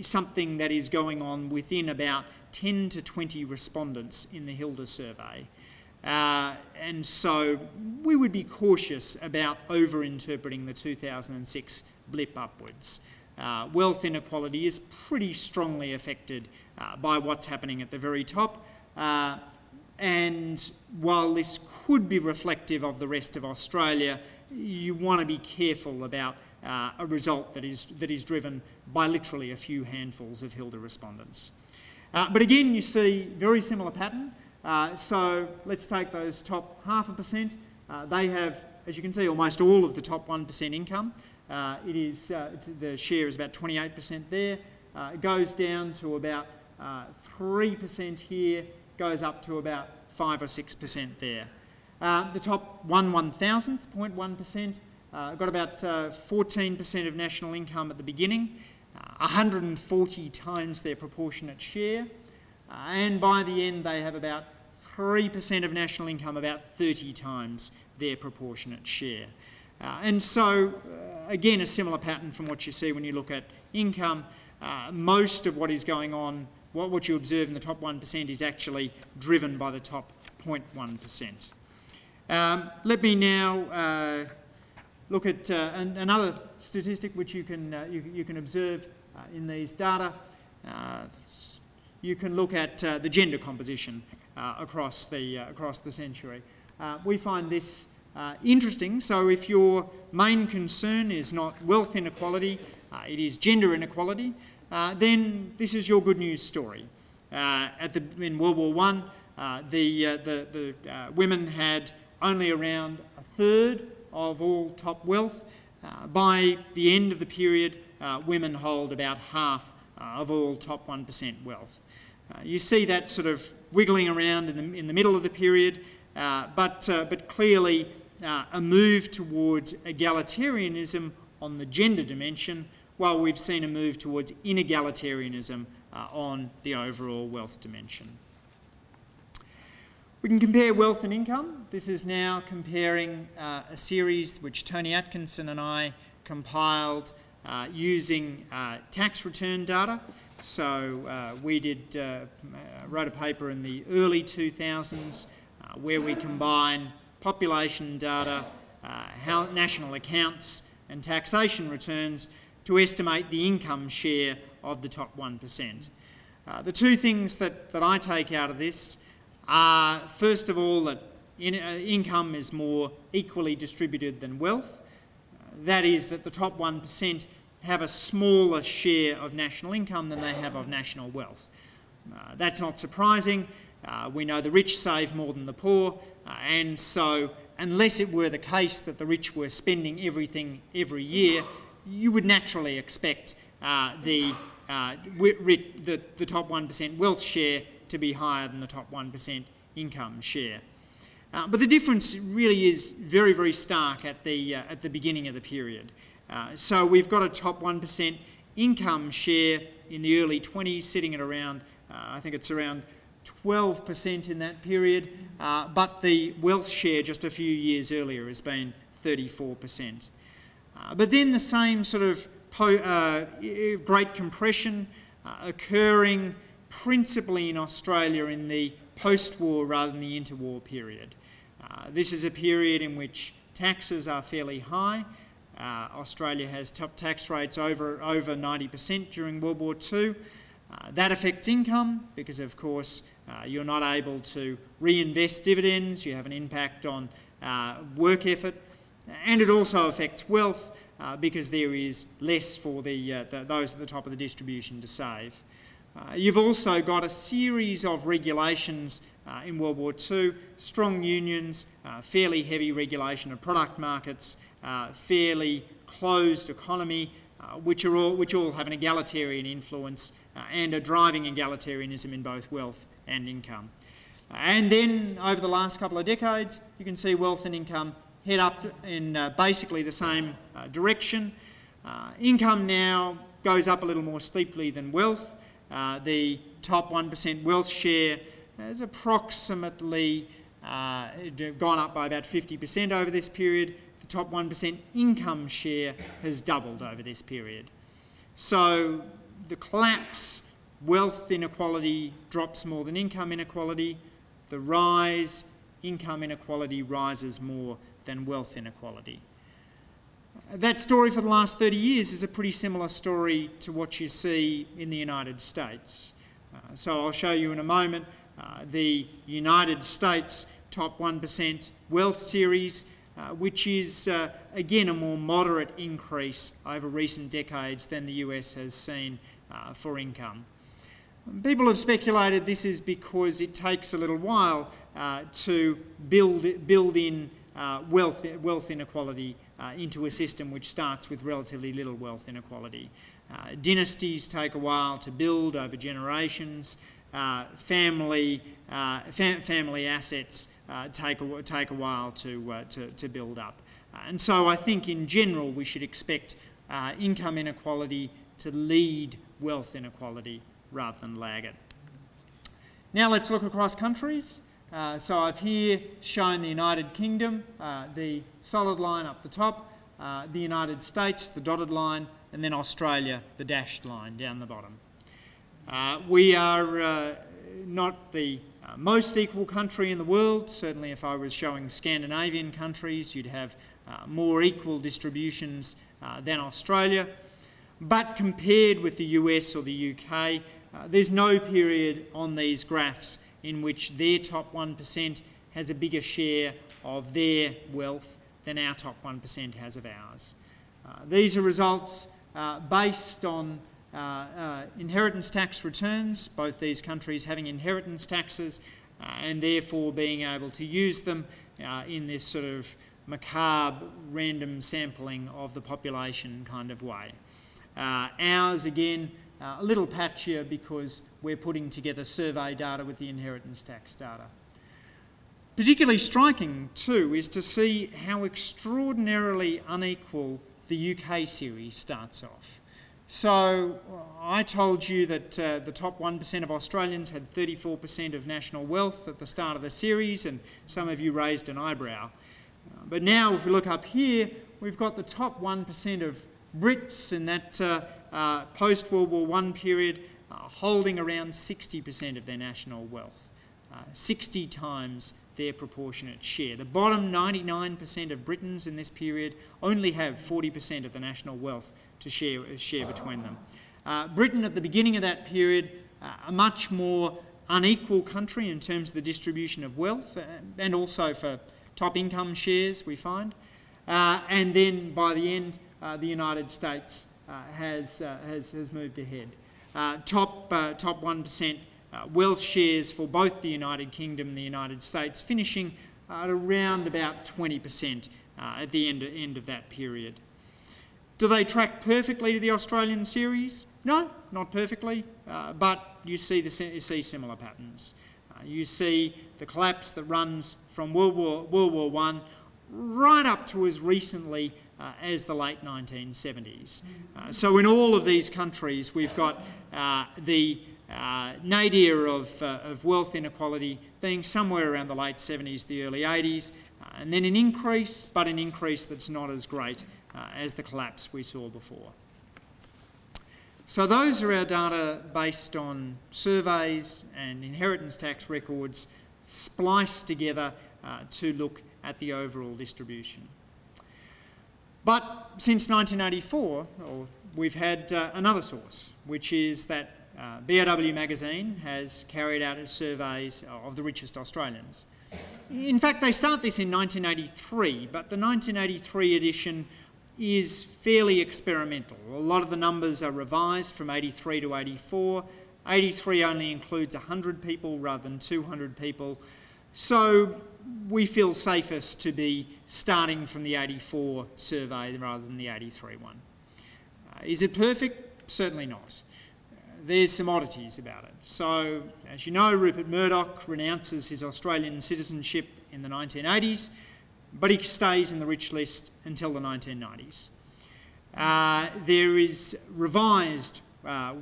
something that is going on within about 10 to 20 respondents in the Hilda survey. And so we would be cautious about over-interpreting the 2006 blip upwards. Wealth inequality is pretty strongly affected by what's happening at the very top. And while this could be reflective of the rest of Australia, you want to be careful about a result that is driven by literally a few handfuls of Hilda respondents. But again, you see very similar pattern. So let's take those top 0.5%. They have, as you can see, almost all of the top 1% income. The share is about 28% there. It goes down to about 3% here, goes up to about 5 or 6% there. The top 1/1000th, 0.1%, got about 14% of national income at the beginning, 140 times their proportionate share, and by the end they have about 3% of national income, about 30 times their proportionate share. And so, again, a similar pattern from what you see when you look at income. Most of what is going on, what you observe in the top 1% is actually driven by the top 0.1%. Let me now look at another statistic which you can observe in these data. You can look at the gender composition across the century. We find this interesting. So if your main concern is not wealth inequality, it is gender inequality, then this is your good news story. In World War I, the women had only around a third of all top wealth. By the end of the period, women hold about half of all top 1% wealth. You see that sort of wiggling around in the middle of the period, but clearly a move towards egalitarianism on the gender dimension, while we've seen a move towards inegalitarianism on the overall wealth dimension. We can compare wealth and income. This is now comparing a series which Tony Atkinson and I compiled using tax return data. So we wrote a paper in the early 2000s where we combined population data, national accounts and taxation returns to estimate the income share of the top 1%. The two things that I take out of this are, first of all, that income is more equally distributed than wealth. That is, that the top 1% have a smaller share of national income than they have of national wealth. That's not surprising. We know the rich save more than the poor, and so unless it were the case that the rich were spending everything every year, you would naturally expect the top 1% wealth share to be higher than the top 1% income share. But the difference really is very, very stark at the beginning of the period. So we've got a top 1% income share in the early 20s sitting at around, I think it's around 12% in that period, but the wealth share just a few years earlier has been 34%. But then the same sort of great compression occurring principally in Australia in the post-war rather than the interwar period. This is a period in which taxes are fairly high. Australia has top tax rates over 90% during World War II. That affects income because, of course, you're not able to reinvest dividends. You have an impact on work effort. And it also affects wealth because there is less for those at the top of the distribution to save. You've also got a series of regulations in World War II, strong unions, fairly heavy regulation of product markets, fairly closed economy, which all have an egalitarian influence and are driving egalitarianism in both wealth and income. And then over the last couple of decades, you can see wealth and income head up in basically the same direction. Income now goes up a little more steeply than wealth. The top 1% wealth share has approximately gone up by about 50% over this period. The top 1% income share has doubled over this period. So the collapse, wealth inequality drops more than income inequality. The rise, income inequality rises more than wealth inequality. That story for the last 30 years is a pretty similar story to what you see in the United States. So I'll show you in a moment the United States top 1% wealth series, which is, again, a more moderate increase over recent decades than the US has seen for income. People have speculated this is because it takes a little while to build in wealth inequality into a system which starts with relatively little wealth inequality. Dynasties take a while to build over generations. Family assets take a while to build up. And so I think in general we should expect income inequality to lead wealth inequality rather than lag it. Now let's look across countries. So I've here shown the United Kingdom, the solid line up the top, the United States, the dotted line, and then Australia, the dashed line down the bottom. We are not the most equal country in the world. Certainly if I was showing Scandinavian countries, you'd have more equal distributions than Australia. But compared with the US or the UK, there's no period on these graphs in which their top 1% has a bigger share of their wealth than our top 1% has of ours. These are results based on inheritance tax returns, both these countries having inheritance taxes and therefore being able to use them in this sort of macabre random sampling of the population kind of way. Ours, again, a little patchier because we're putting together survey data with the inheritance tax data. Particularly striking, too, is to see how extraordinarily unequal the UK series starts off. So I told you that the top 1% of Australians had 34% of national wealth at the start of the series, and some of you raised an eyebrow. But now if we look up here, we've got the top 1% of Brits in that post-World War I period holding around 60% of their national wealth, 60 times their proportionate share. The bottom 99% of Britons in this period only have 40% of the national wealth to share between them. Britain at the beginning of that period, a much more unequal country in terms of the distribution of wealth and also for top income shares, we find. And then by the end, the United States has moved ahead. Top 1% wealth shares for both the United Kingdom and the United States finishing at around about 20% at the end of that period. Do they track perfectly to the Australian series? No, not perfectly, but you see similar patterns. You see the collapse that runs from World War I right up to as recently as the late 1970s. So in all of these countries, we've got the nadir of wealth inequality being somewhere around the late 70s, the early 80s, and then an increase, but an increase that's not as great as the collapse we saw before. So those are our data based on surveys and inheritance tax records spliced together to look at the overall distribution. But since 1984, we've had another source, which is that BRW magazine has carried out its surveys of the richest Australians. In fact, they start this in 1983, but the 1983 edition is fairly experimental. A lot of the numbers are revised from 83 to 84, 83 only includes 100 people rather than 200 people. So we feel safest to be starting from the 84 survey rather than the 83 one. Is it perfect? Certainly not. There's some oddities about it. So, as you know, Rupert Murdoch renounces his Australian citizenship in the 1980s, but he stays in the rich list until the 1990s. There is revised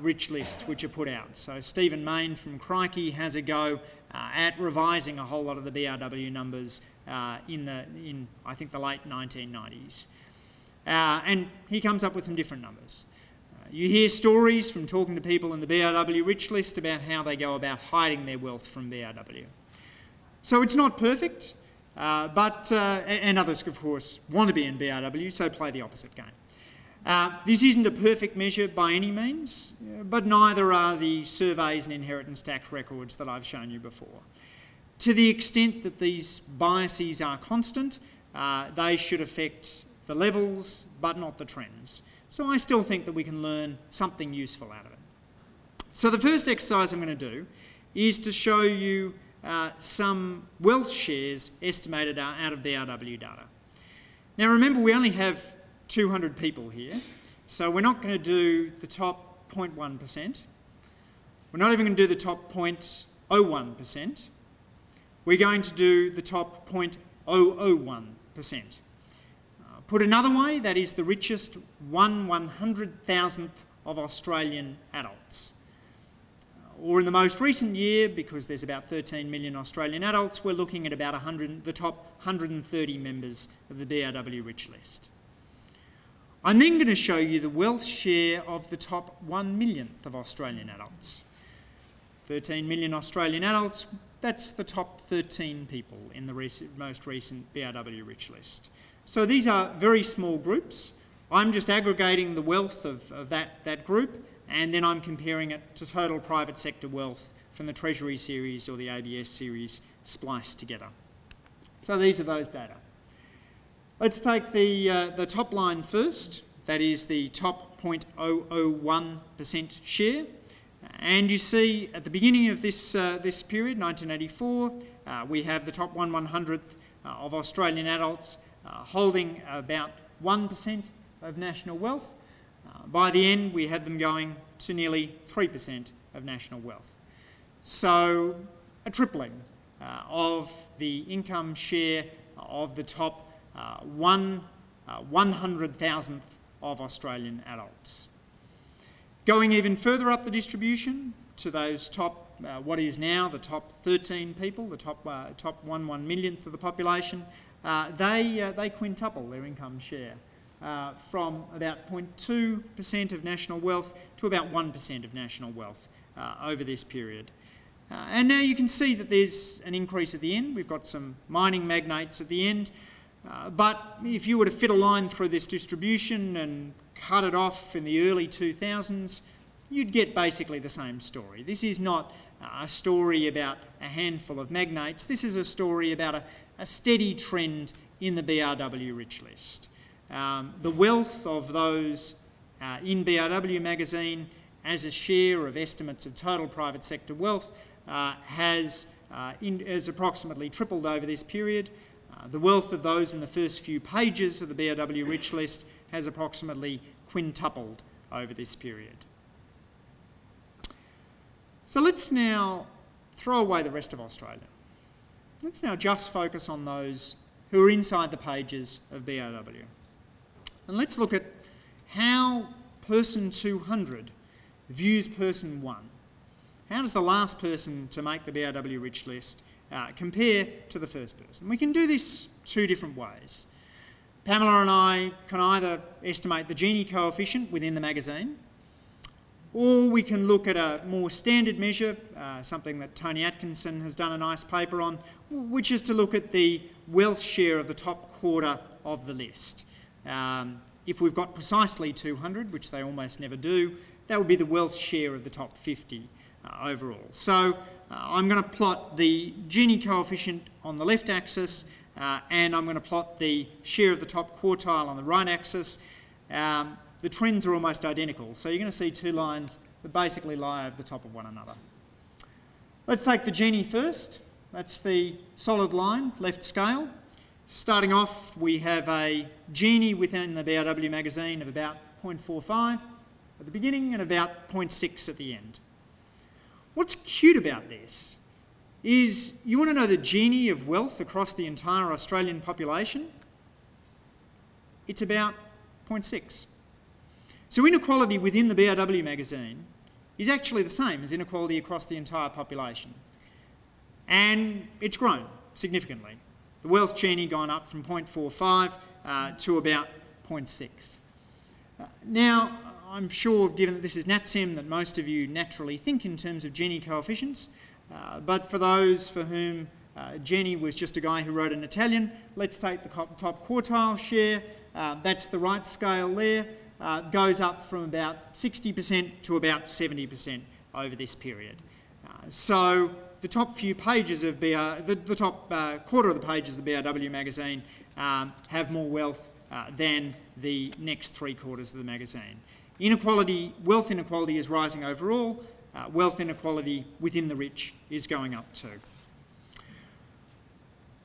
rich lists which are put out. So Stephen Mayne from Crikey has a go at revising a whole lot of the BRW numbers in I think the late 1990s. And he comes up with some different numbers. You hear stories from talking to people in the BRW rich list about how they go about hiding their wealth from BRW. So it's not perfect, and others, of course, want to be in BRW, so play the opposite game. This isn't a perfect measure by any means, but neither are the surveys and inheritance tax records that I've shown you before. To the extent that these biases are constant, they should affect the levels, but not the trends. So I still think that we can learn something useful out of it. So the first exercise I'm going to do is to show you some wealth shares estimated out of BRW data. Now remember, we only have 200 people here, so we're not going to do the top 0.1%. We're not even going to do the top 0.01%. We're going to do the top 0.001%. Put another way, that is the richest 1/100,000th of Australian adults. Or in the most recent year, because there's about 13 million Australian adults, we're looking at about the top 130 members of the BRW rich list. I'm then going to show you the wealth share of the top 1/1,000,000th of Australian adults. 13 million Australian adults, that's the top 13 people in the most recent BRW rich list. So these are very small groups. I'm just aggregating the wealth of that group, and then I'm comparing it to total private sector wealth from the Treasury series or the ABS series spliced together. So these are those data. Let's take the top line first. That is the top 0.001% share. And you see at the beginning of this period, 1984, we have the top 1/100th of Australian adults holding about 1% of national wealth. By the end, we had them going to nearly 3% of national wealth. So a tripling of the income share of the top 1/100,000th of Australian adults. Going even further up the distribution to those top, what is now the top 13 people, the top 1/1,000,000th of the population, they quintuple their income share from about 0.2% of national wealth to about 1% of national wealth over this period. And now you can see that there's an increase at the end. We've got some mining magnates at the end. But if you were to fit a line through this distribution and cut it off in the early 2000s, you'd get basically the same story. This is not a story about a handful of magnates. This is a story about a steady trend in the BRW rich list. The wealth of those in BRW magazine as a share of estimates of total private sector wealth has approximately tripled over this period. The wealth of those in the first few pages of the BRW rich list has approximately quintupled over this period. So let's now throw away the rest of Australia. Let's now just focus on those who are inside the pages of BRW. And let's look at how person 200 views person 1. How does the last person to make the BRW rich list compare to the first person? We can do this two different ways. Pamela and I can either estimate the Gini coefficient within the magazine, or we can look at a more standard measure, something that Tony Atkinson has done a nice paper on, which is to look at the wealth share of the top quarter of the list. If we've got precisely 200, which they almost never do, that would be the wealth share of the top 50 overall. So I'm going to plot the Gini coefficient on the left axis, and I'm going to plot the share of the top quartile on the right axis. The trends are almost identical, so you're going to see two lines that basically lie over the top of one another. Let's take the Gini first. That's the solid line, left scale. Starting off, we have a Gini within the BRW magazine of about 0.45 at the beginning and about 0.6 at the end. What's cute about this is, you want to know the Gini of wealth across the entire Australian population? It's about 0.6. So inequality within the BRW magazine is actually the same as inequality across the entire population. And it's grown significantly. The wealth Gini gone up from 0.45 to about 0.6. Now, I'm sure, given that this is NATSEM, that most of you naturally think in terms of Gini coefficients, but for those for whom Gini was just a guy who wrote an Italian, let's take the top quartile share. That's the right scale there. Goes up from about 60% to about 70% over this period. So the top few pages of the top quarter of the pages of the BRW magazine have more wealth than the next 3 quarters of the magazine. Wealth inequality is rising overall. Wealth inequality within the rich is going up too.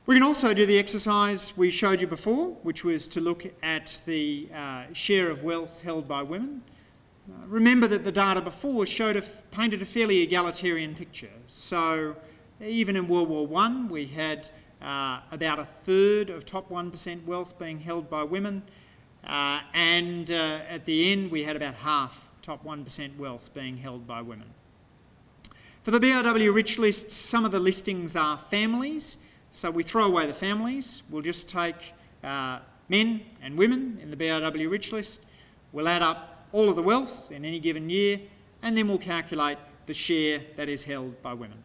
We can also do the exercise we showed you before, which was to look at the share of wealth held by women. Remember that the data before painted a fairly egalitarian picture. So even in World War I, we had about a third of top 1% wealth being held by women. And at the end, we had about half top 1% wealth being held by women. For the BRW rich list, some of the listings are families. So we throw away the families. We'll just take men and women in the BRW rich list. We'll add up all of the wealth in any given year, and then we'll calculate the share that is held by women.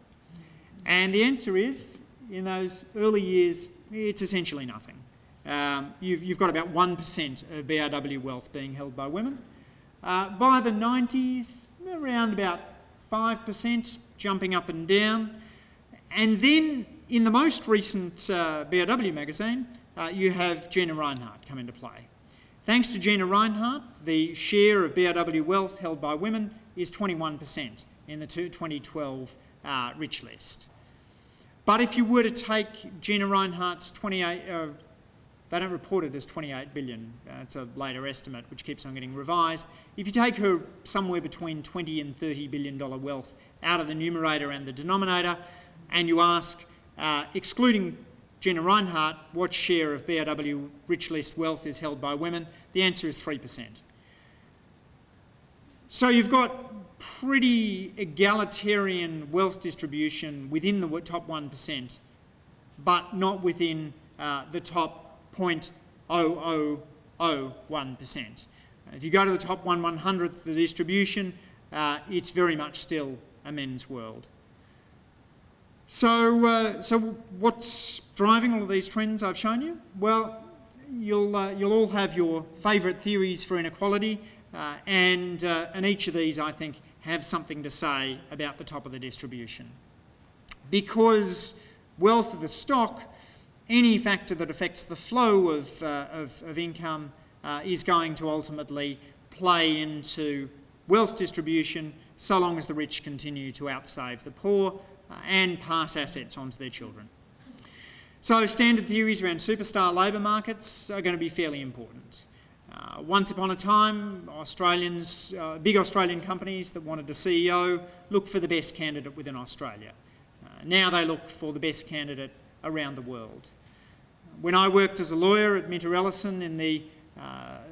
And the answer is, in those early years, it's essentially nothing. You've got about 1% of BRW wealth being held by women. By the 90s, around about 5%, jumping up and down. And then in the most recent BRW magazine, you have Gina Reinhardt come into play. Thanks to Gina Reinhardt, the share of BRW wealth held by women is 21% in the 2012 rich list. But if you were to take Gina Reinhardt's they don't report it as 28 billion, it's a later estimate which keeps on getting revised. If you take her somewhere between $20 and $30 billion wealth out of the numerator and the denominator, and you ask, excluding Gina Reinhardt, what share of BRW rich list wealth is held by women, the answer is 3%. So you've got pretty egalitarian wealth distribution within the top 1%, but not within the top 0.0001%. If you go to the top 1/100th of the distribution, it's very much still a men's world. So what's driving all of these trends I've shown you? Well, you'll all have your favourite theories for inequality, and each of these, I think, have something to say about the top of the distribution. Because wealth of the stock, any factor that affects the flow of income is going to ultimately play into wealth distribution so long as the rich continue to outsave the poor and pass assets on to their children. So standard theories around superstar labour markets are going to be fairly important. Once upon a time, big Australian companies that wanted a CEO looked for the best candidate within Australia. Now they look for the best candidate around the world. When I worked as a lawyer at Minter Ellison in the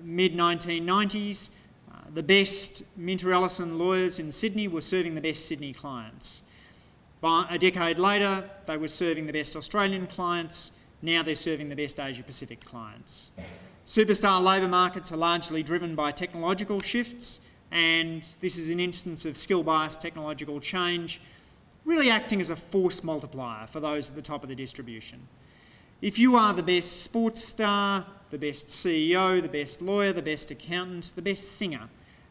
mid-1990s, the best Minter Ellison lawyers in Sydney were serving the best Sydney clients. By a decade later, they were serving the best Australian clients. Now they're serving the best Asia-Pacific clients. Superstar labour markets are largely driven by technological shifts, and this is an instance of skill-biased technological change, really acting as a force multiplier for those at the top of the distribution. If you are the best sports star, the best CEO, the best lawyer, the best accountant, the best singer,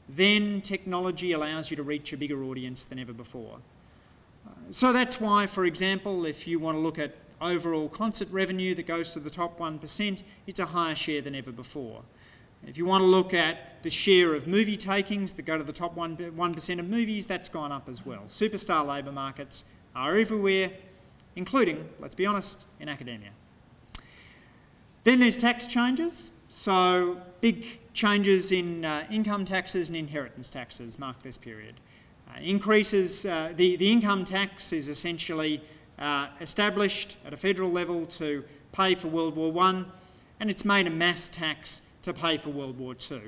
then technology allows you to reach a bigger audience than ever before. So that's why, for example, if you want to look at overall concert revenue that goes to the top 1%, it's a higher share than ever before. If you want to look at the share of movie takings that go to the top 1% of movies, that's gone up as well. Superstar labour markets are everywhere, including, let's be honest, in academia. Then there's tax changes. So big changes in income taxes and inheritance taxes mark this period. Increases, the income tax is essentially established at a federal level to pay for World War I, and it's made a mass tax to pay for World War II.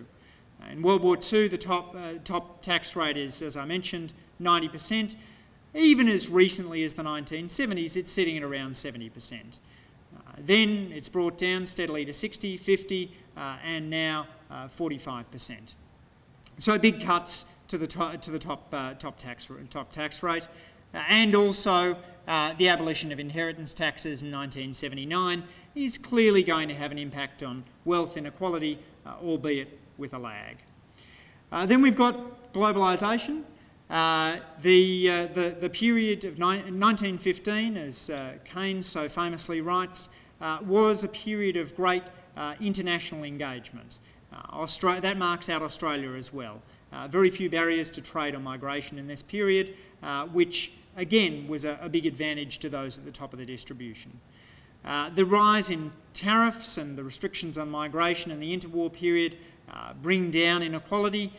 In World War II, the top tax rate is, as I mentioned, 90%. Even as recently as the 1970s, it's sitting at around 70%. Then it's brought down steadily to 60, 50, and now 45%. So big cuts to the top tax rate, and also the abolition of inheritance taxes in 1979 is clearly going to have an impact on wealth inequality, albeit with a lag. Then we've got globalisation. The period of 1915, as Keynes so famously writes, was a period of great international engagement. That marks out Australia as well. Very few barriers to trade or migration in this period, which again was a big advantage to those at the top of the distribution. The rise in tariffs and the restrictions on migration in the interwar period bring down inequality,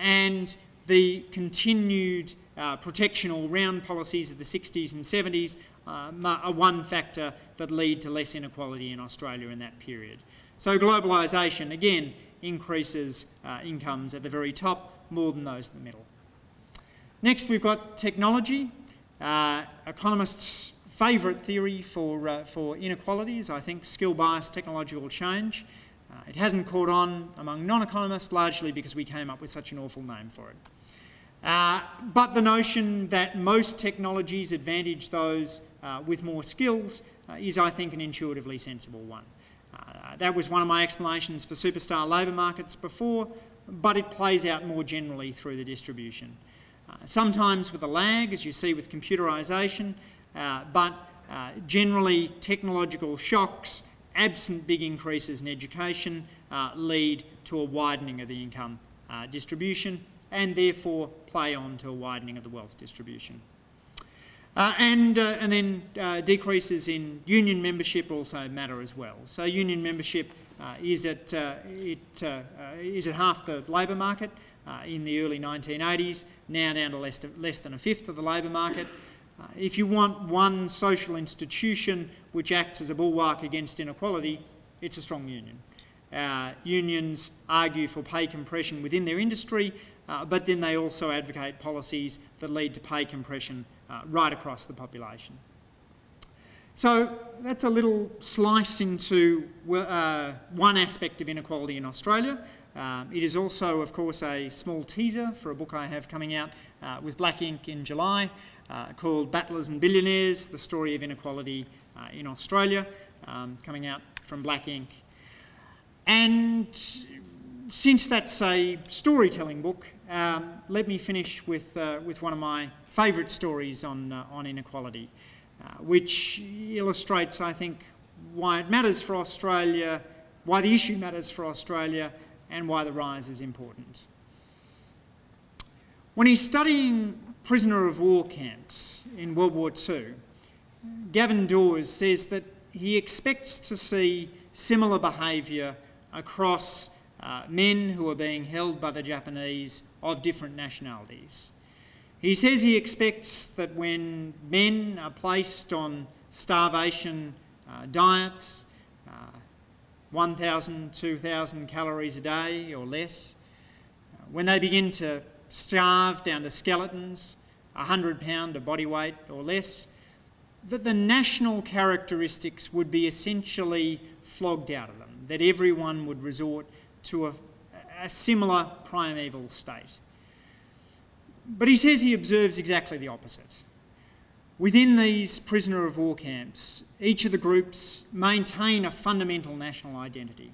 and the continued protection all-round policies of the 60s and 70s are one factor that lead to less inequality in Australia in that period. So globalisation, again, increases incomes at the very top more than those in the middle. Next, we've got technology. Economists' favourite theory for inequality is, I think, skill-biased technological change. It hasn't caught on among non-economists, largely because we came up with such an awful name for it. But the notion that most technologies advantage those with more skills is, I think, an intuitively sensible one. That was one of my explanations for superstar labour markets before, but it plays out more generally through the distribution. Sometimes with a lag, as you see with computerisation, but generally technological shocks, absent big increases in education, lead to a widening of the income distribution, and therefore play on to a widening of the wealth distribution. And then decreases in union membership also matter as well. So union membership is at half the labour market in the early 1980s, now down to less than a fifth of the labour market. If you want one social institution which acts as a bulwark against inequality, it's a strong union. Unions argue for pay compression within their industry, but then they also advocate policies that lead to pay compression right across the population. So that's a little slice into one aspect of inequality in Australia. It is also, of course, a small teaser for a book I have coming out with black ink in July called Battlers and Billionaires, The Story of Inequality in Australia, coming out from black ink. And since that's a storytelling book, let me finish with one of my favourite stories on inequality, which illustrates, I think, why it matters for Australia, why the issue matters for Australia, and why the rise is important. When he's studying prisoner of war camps in World War II, Gavin Dawes says that he expects to see similar behaviour across men who are being held by the Japanese of different nationalities. He says he expects that when men are placed on starvation diets, 1,000, 2,000 calories a day or less, when they begin to starve down to skeletons, 100 pound of body weight or less, that the national characteristics would be essentially flogged out of them, that everyone would resort to a similar primeval state. But he says he observes exactly the opposite. Within these prisoner of war camps, each of the groups maintain a fundamental national identity.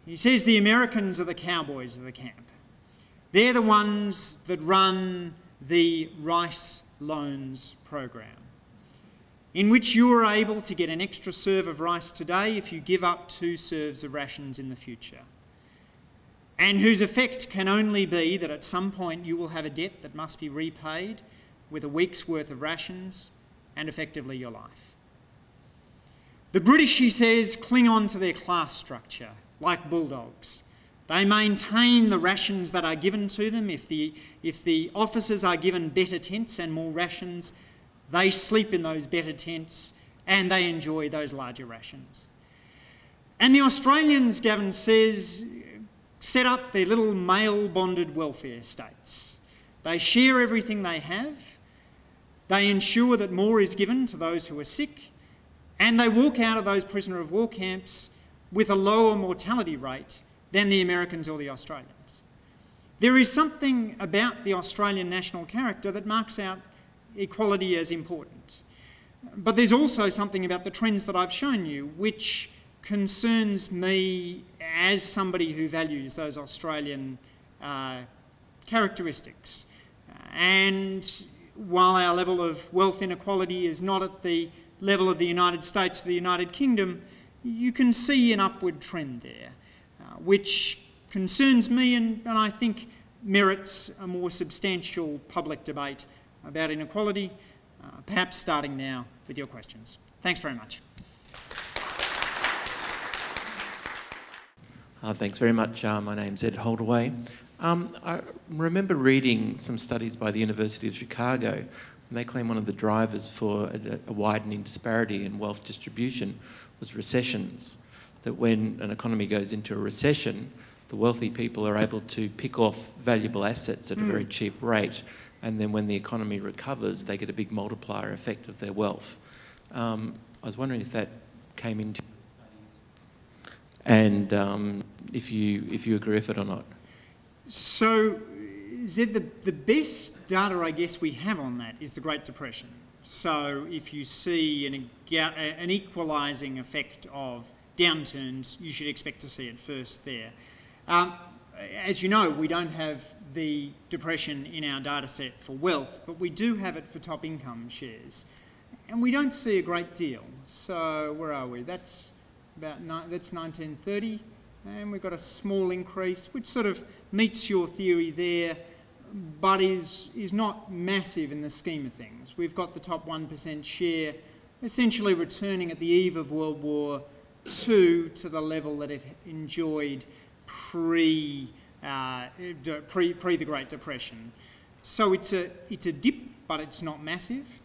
He says the Americans are the cowboys of the camp. They're the ones that run the rice loans program, in which you are able to get an extra serve of rice today if you give up 2 serves of rations in the future. and whose effect can only be that at some point you will have a debt that must be repaid with a week's worth of rations and effectively your life. The British, he says, cling on to their class structure like bulldogs. They maintain the rations that are given to them. If the officers are given better tents and more rations, they sleep in those better tents and they enjoy those larger rations. And the Australians, Gavin says, set up their little male-bonded welfare states. They share everything they have, they ensure that more is given to those who are sick, and they walk out of those prisoner of war camps with a lower mortality rate than the Americans or the Australians. There is something about the Australian national character that marks out equality as important. But there's also something about the trends that I've shown you which concerns me as somebody who values those Australian characteristics. And while our level of wealth inequality is not at the level of the United States or the United Kingdom, you can see an upward trend there, which concerns me and I think merits a more substantial public debate about inequality, perhaps starting now with your questions. Thanks very much. Thanks very much. My name's Ed Holdaway. I remember reading some studies by the University of Chicago, and they claim one of the drivers for a widening disparity in wealth distribution was recessions. That when an economy goes into a recession, the wealthy people are able to pick off valuable assets at a very cheap rate, and then when the economy recovers, they get a big multiplier effect of their wealth. I was wondering if that came into the studies, and if you agree with it or not. So, Zed, the best data I guess we have on that is the Great Depression. So if you see an equalising effect of downturns, you should expect to see it first there. As you know, we don't have the depression in our data set for wealth, but we do have it for top income shares. And we don't see a great deal. So where are we? That's 1930, and we've got a small increase, which sort of meets your theory there, but is not massive in the scheme of things. We've got the top 1% share essentially returning at the eve of World War II to the level that it enjoyed pre the Great Depression. So it's a dip, but it's not massive.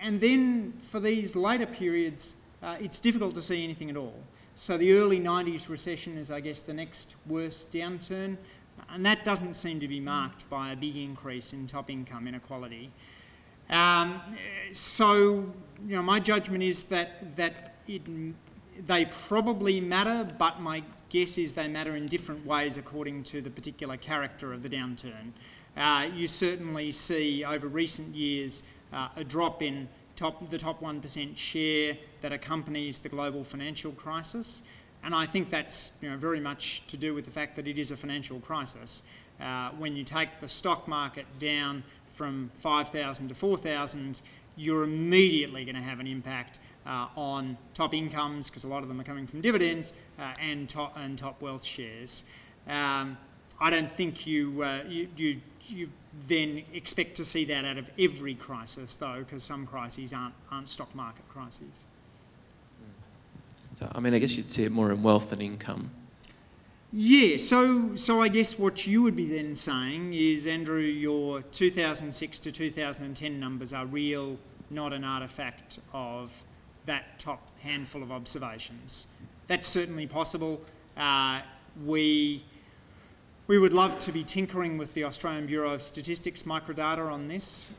And then for these later periods, it's difficult to see anything at all. So the early 90s recession is, I guess, the next worst downturn. And that doesn't seem to be marked by a big increase in top income inequality. So, you know, my judgment is that they probably matter, but my guess is they matter in different ways according to the particular character of the downturn. You certainly see over recent years a drop in the top 1% share that accompanies the global financial crisis. And I think that's very much to do with the fact that it is a financial crisis. When you take the stock market down from 5,000 to 4,000, you're immediately going to have an impact on top incomes, because a lot of them are coming from dividends, and top wealth shares. I don't think you then expect to see that out of every crisis, though, because some crises aren't stock market crises. So, I mean, I guess you'd see it more in wealth than income. Yeah, so I guess what you would be then saying is, Andrew, your 2006 to 2010 numbers are real, not an artefact of that top handful of observations. That's certainly possible. We would love to be tinkering with the Australian Bureau of Statistics microdata on this,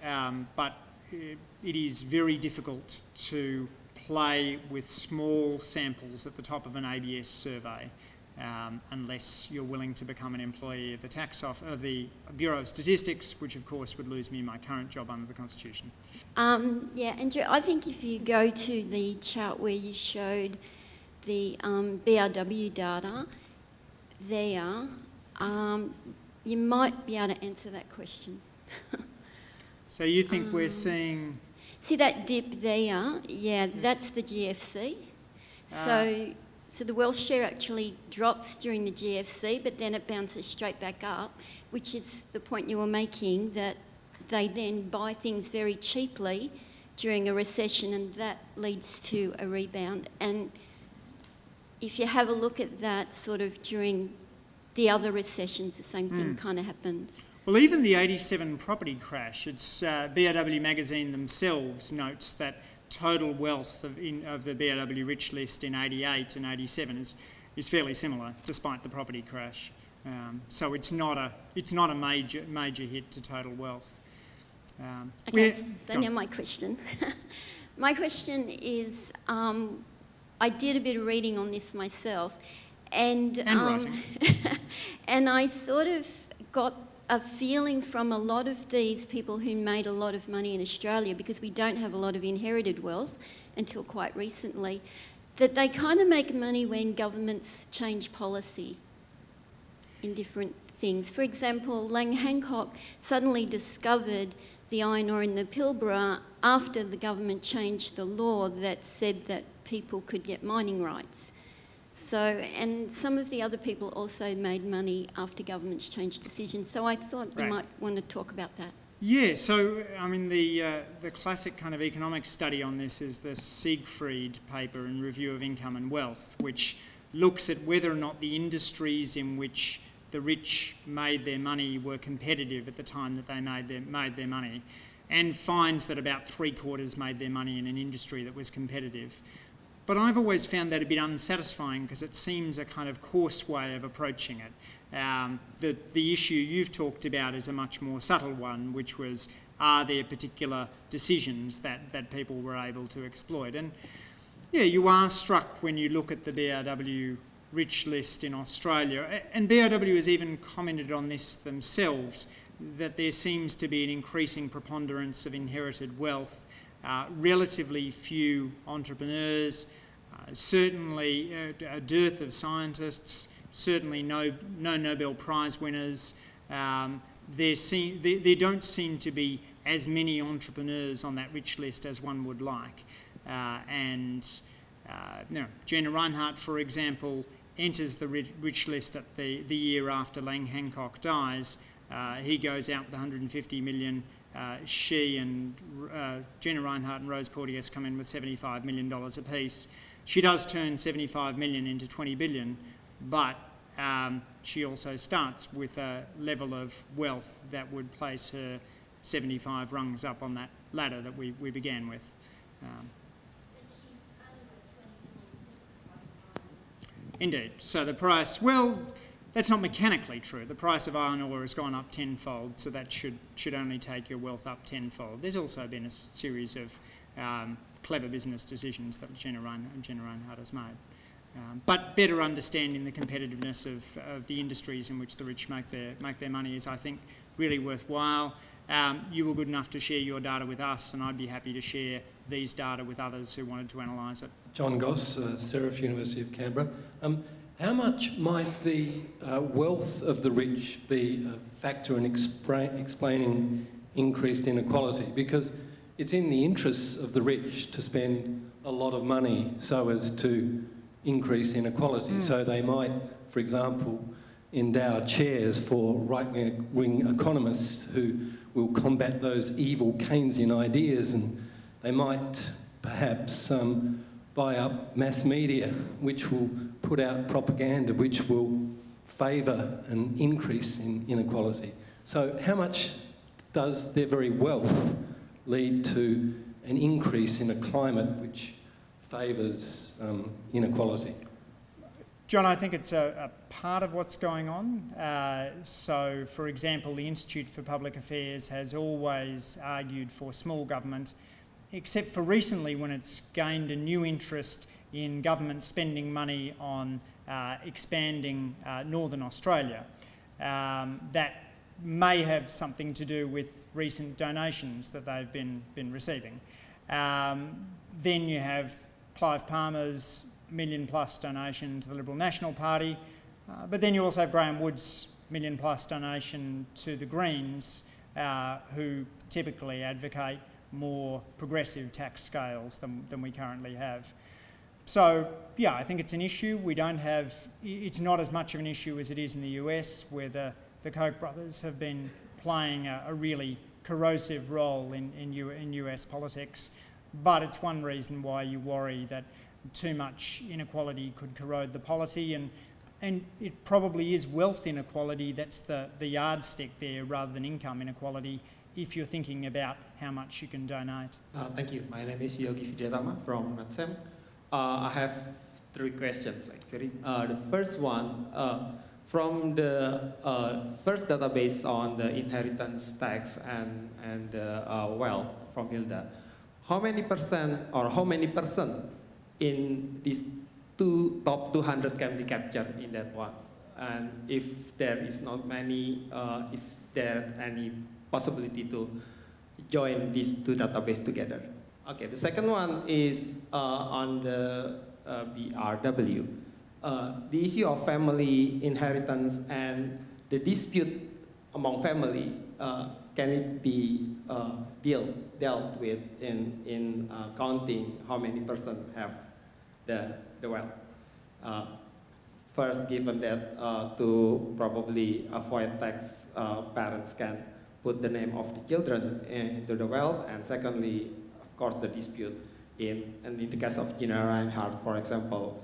but it is very difficult to play with small samples at the top of an ABS survey unless you're willing to become an employee of the Bureau of Statistics, which of course would lose me my current job under the Constitution. Yeah, Andrew, I think if you go to the chart where you showed the BRW data there, you might be able to answer that question. So you think we're seeing... See that dip there? Yeah, that's the GFC. So so the wealth share actually drops during the GFC, but then it bounces straight back up, which is the point you were making, that they then buy things very cheaply during a recession, and that leads to a rebound. And if you have a look at that sort of during the other recessions, the same thing kind of happens. Well, even the 87 property crash, it's BRW magazine themselves notes that total wealth of the BRW rich list in 88 and 87 is fairly similar, despite the property crash. So it's not a major hit to total wealth. Okay, so now my question. My question is, I did a bit of reading on this myself, and writing. and I sort of got a feeling from a lot of these people who made a lot of money in Australia, because we don't have a lot of inherited wealth until quite recently, that they kind of make money when governments change policy in different things. For example, Lang Hancock suddenly discovered the iron ore in the Pilbara after the government changed the law that said that people could get mining rights. So, and some of the other people also made money after governments changed decisions. So I thought you might want to talk about that. Yeah, so I mean the classic kind of economic study on this is the Siegfried paper in Review of Income and Wealth, which looks at whether or not the industries in which the rich made their money were competitive at the time that they made their money, and finds that about 3/4 made their money in an industry that was competitive. But I've always found that a bit unsatisfying, because it seems a kind of coarse way of approaching it. The issue you've talked about is a much more subtle one, which was, are there particular decisions that people were able to exploit? And yeah, you are struck when you look at the BRW rich list in Australia, and BRW has even commented on this themselves, that there seems to be an increasing preponderance of inherited wealth, relatively few entrepreneurs, certainly a dearth of scientists, certainly no Nobel Prize winners. There don't seem to be as many entrepreneurs on that rich list as one would like. Jenna Reinhardt, for example, enters the rich list at the year after Lang Hancock dies. He goes out with 150 million. She and Jenna Reinhardt and Rose Porteous come in with $75 million apiece. She does turn 75 million into 20 billion, but she also starts with a level of wealth that would place her 75 rungs up on that ladder that we began with. Indeed. So the price, well, that's not mechanically true. The price of iron ore has gone up tenfold, so that should only take your wealth up tenfold. There's also been a series of clever business decisions that Jenna Reinhardt has made. But better understanding the competitiveness of the industries in which the rich make their money is, I think, really worthwhile. You were good enough to share your data with us, and I'd be happy to share these data with others who wanted to analyse it. John Goss, Seraph, University of Canberra. How much might the wealth of the rich be a factor in explaining increased inequality? Because it's in the interests of the rich to spend a lot of money so as to increase inequality. So they might, for example, endow chairs for right-wing economists who will combat those evil Keynesian ideas, and they might perhaps buy up mass media, which will put out propaganda which will favour an increase in inequality. So how much does their very wealth lead to an increase in a climate which favours inequality? John, I think it's a part of what's going on. So, for example, the Institute for Public Affairs has always argued for small government, except for recently when it's gained a new interest in government spending money on expanding Northern Australia. That may have something to do with recent donations that they've been receiving. Then you have Clive Palmer's $1 million+ donation to the Liberal National Party, but then you also have Graham Wood's $1 million+ donation to the Greens, who typically advocate more progressive tax scales than we currently have. So, yeah, I think it's an issue. We don't have, it's not as much of an issue as it is in the US, where the Koch brothers have been playing a really corrosive role in US politics. But it's one reason why you worry that too much inequality could corrode the polity, and it probably is wealth inequality that's the yardstick there rather than income inequality, if you're thinking about how much you can donate. Thank you. My name is Yogi Vidyatama from NATSEM. I have 3 questions actually. The first one, from the first database on the inheritance tax and wealth from Hilda, how many percent in these top 200 can be captured in that one? And if there is not many, is there any possibility to join these 2 databases together? Okay, the second one is on the BRW. The issue of family inheritance and the dispute among family, can it be dealt with in counting how many person have the wealth? First, given that to probably avoid tax, parents can put the name of the children into the wealth, and secondly, of course, the dispute in the case of Gina Reinhardt, for example,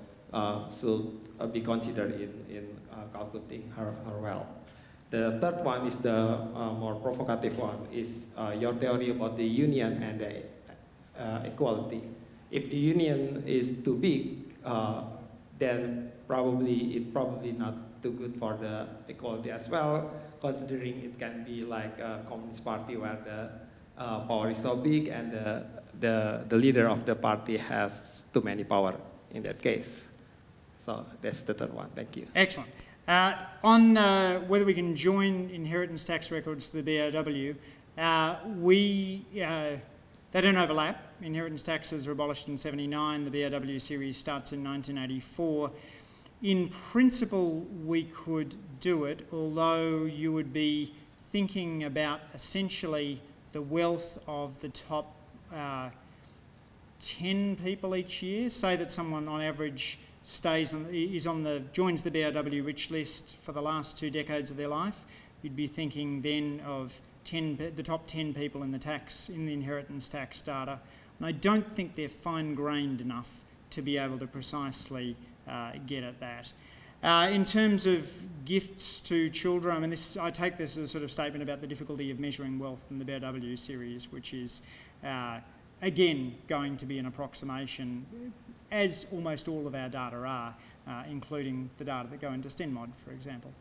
should be considered in calculating her wealth. The third one is the more provocative one, is your theory about the union and the equality. If the union is too big, then it's probably not too good for the equality as well, considering it can be like a Communist Party where the power is so big and the leader of the party has too many power in that case. So that's the third one. Thank you. Excellent. On whether we can join inheritance tax records to the BRW, they don't overlap. Inheritance taxes were abolished in '79. The BRW series starts in 1984. In principle, we could do it, although you would be thinking about essentially the wealth of the top 10 people each year. Say that someone on average joins the BRW rich list for the last 2 decades of their life. You'd be thinking then of the top 10 people in the inheritance tax data. And I don't think they're fine-grained enough to be able to precisely get at that. In terms of gifts to children, I mean, I take this as a sort of statement about the difficulty of measuring wealth in the BRW series, which is, again, going to be an approximation, as almost all of our data are, including the data that go into STENMOD, for example.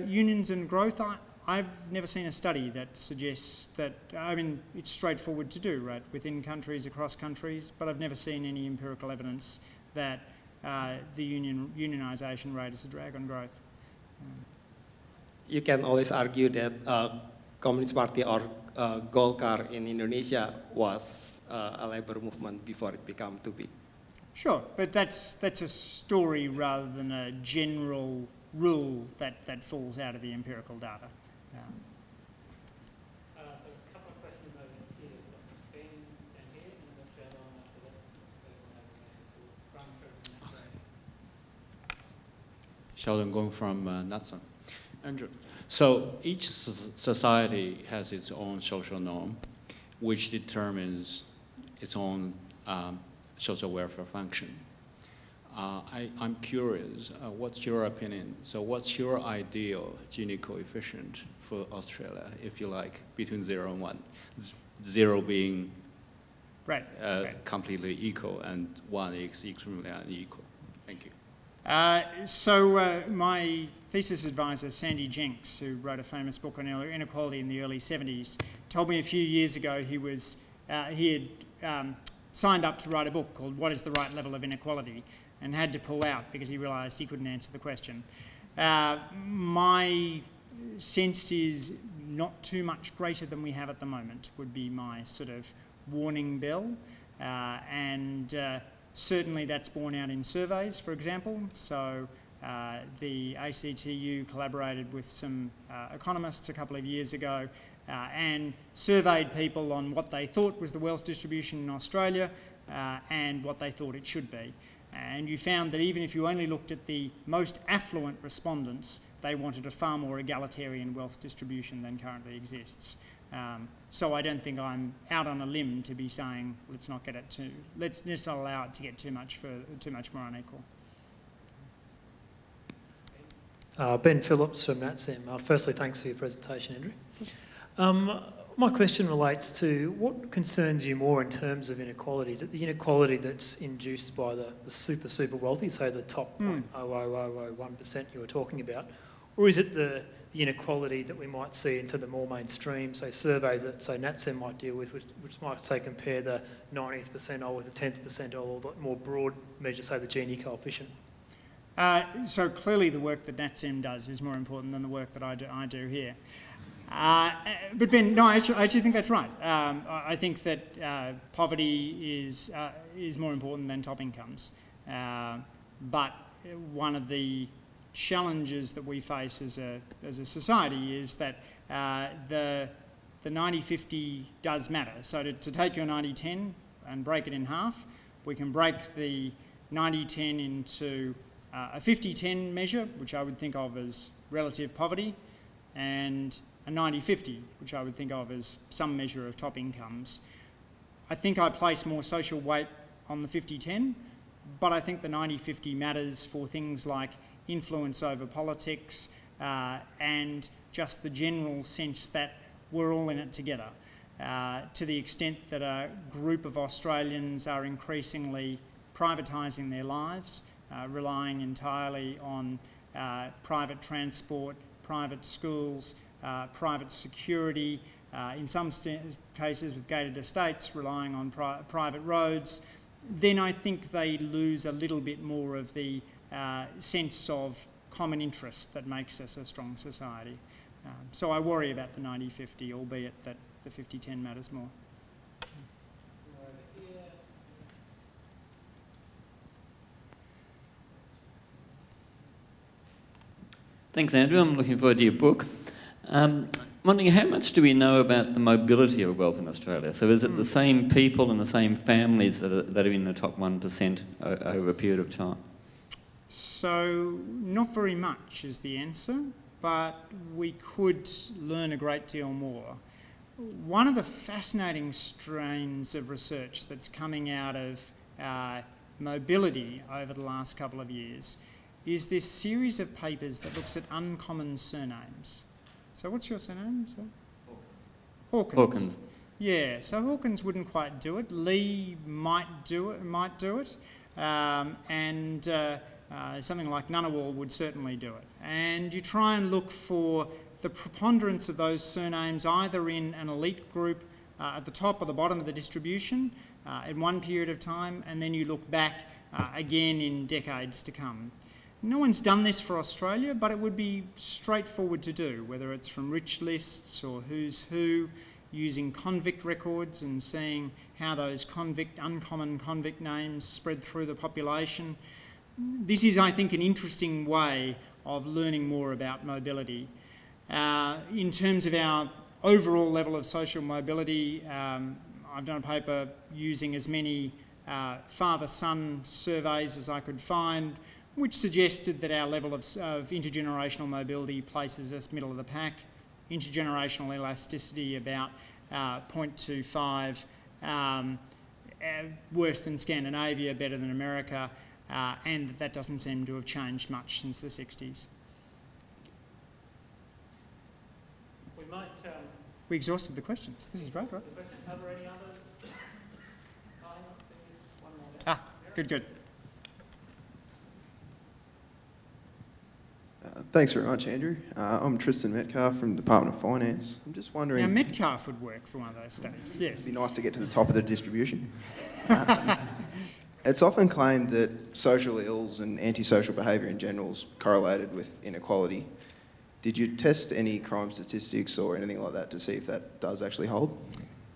Unions and growth, I've never seen a study that suggests that, I mean, it's straightforward to do, right, within countries, across countries, but I've never seen any empirical evidence that the unionisation rate is a drag on growth. You can always argue that Communist Party or Golkar in Indonesia was a labor movement before it became too big. Sure, but that's a story rather than a general rule that falls out of the empirical data. A couple of questions over here. Ben and here, and then Sheldon after that. Sheldon Gong from NATSEM. Andrew, so each society has its own social norm, which determines its own social welfare function. I'm curious, what's your opinion? So what's your ideal Gini coefficient for Australia, if you like, between 0 and 1? 0 being right. Completely equal and 1 is extremely unequal. Thank you. So my thesis advisor, Sandy Jenks, who wrote a famous book on inequality in the early 70s, told me a few years ago he had signed up to write a book called What is the Right Level of Inequality, and had to pull out because he realised he couldn't answer the question. My sense is not too much greater than we have at the moment would be my sort of warning bell. Certainly that's borne out in surveys, for example. So the ACTU collaborated with some economists a couple of years ago and surveyed people on what they thought was the wealth distribution in Australia. and what they thought it should be. And you found that even if you only looked at the most affluent respondents, they wanted a far more egalitarian wealth distribution than currently exists. So I don't think I'm out on a limb to be saying let's not allow it to get too much more unequal. Ben Phillips from NATSEM. Firstly, thanks for your presentation, Andrew. My question relates to what concerns you more in terms of inequality. Is it the inequality that's induced by the super wealthy, say the top 0.00001% you were talking about, or is it the inequality that we might see in sort of more mainstream, say surveys that say NATSEM might deal with, which might say compare the 90th percentile with the 10th percentile, or the more broad measure, say the Gini coefficient? So clearly the work that NATSEM does is more important than the work that I do here. But Ben, no, I actually think that's right. I think that poverty is more important than top incomes. But one of the challenges that we face as a society is that the 90-50 does matter. So to take your 90-10 and break it in half, we can break the 90-10 into a 50-10 measure, which I would think of as relative poverty, and a 90-50, which I would think of as some measure of top incomes. I think I place more social weight on the 50-10, but I think the 90-50 matters for things like influence over politics and just the general sense that we're all in it together. To the extent that a group of Australians are increasingly privatising their lives, relying entirely on private transport, private schools, private security, in some cases with gated estates, relying on private roads, then I think they lose a little bit more of the sense of common interest that makes us a strong society. So I worry about the 90-50, albeit that the 50-10 matters more. Thanks, Andrew. I'm looking forward to your book. Wondering how much do we know about the mobility of wealth in Australia? So is it the same people and the same families that are in the top 1% over a period of time? So not very much is the answer, but we could learn a great deal more. One of the fascinating strains of research that's coming out of mobility over the last couple of years is this series of papers that looks at uncommon surnames. So what's your surname, sir? Hawkins. Hawkins. Yeah, so Hawkins wouldn't quite do it. Lee might do it. Something like Ngunnawal would certainly do it. And you try and look for the preponderance of those surnames either in an elite group at the top or the bottom of the distribution in one period of time, and then you look back again in decades to come. No one's done this for Australia, but it would be straightforward to do, whether it's from rich lists or who's who, using convict records and seeing how those uncommon convict names spread through the population. This is, I think, an interesting way of learning more about mobility. In terms of our overall level of social mobility, I've done a paper using as many father-son surveys as I could find, which suggested that our level of intergenerational mobility places us middle of the pack. Intergenerational elasticity about 0.25, worse than Scandinavia, better than America, and that doesn't seem to have changed much since the 60s. We exhausted the questions. This is great, right? Are there any others? Good. Thanks very much, Andrew. I'm Tristan Metcalf from the Department of Finance. I'm just wondering... Now, Metcalf would work for one of those studies, yes. It'd be nice to get to the top of the distribution. It's often claimed that social ills and antisocial behaviour in general is correlated with inequality. Did you test any crime statistics or anything like that to see if that does actually hold?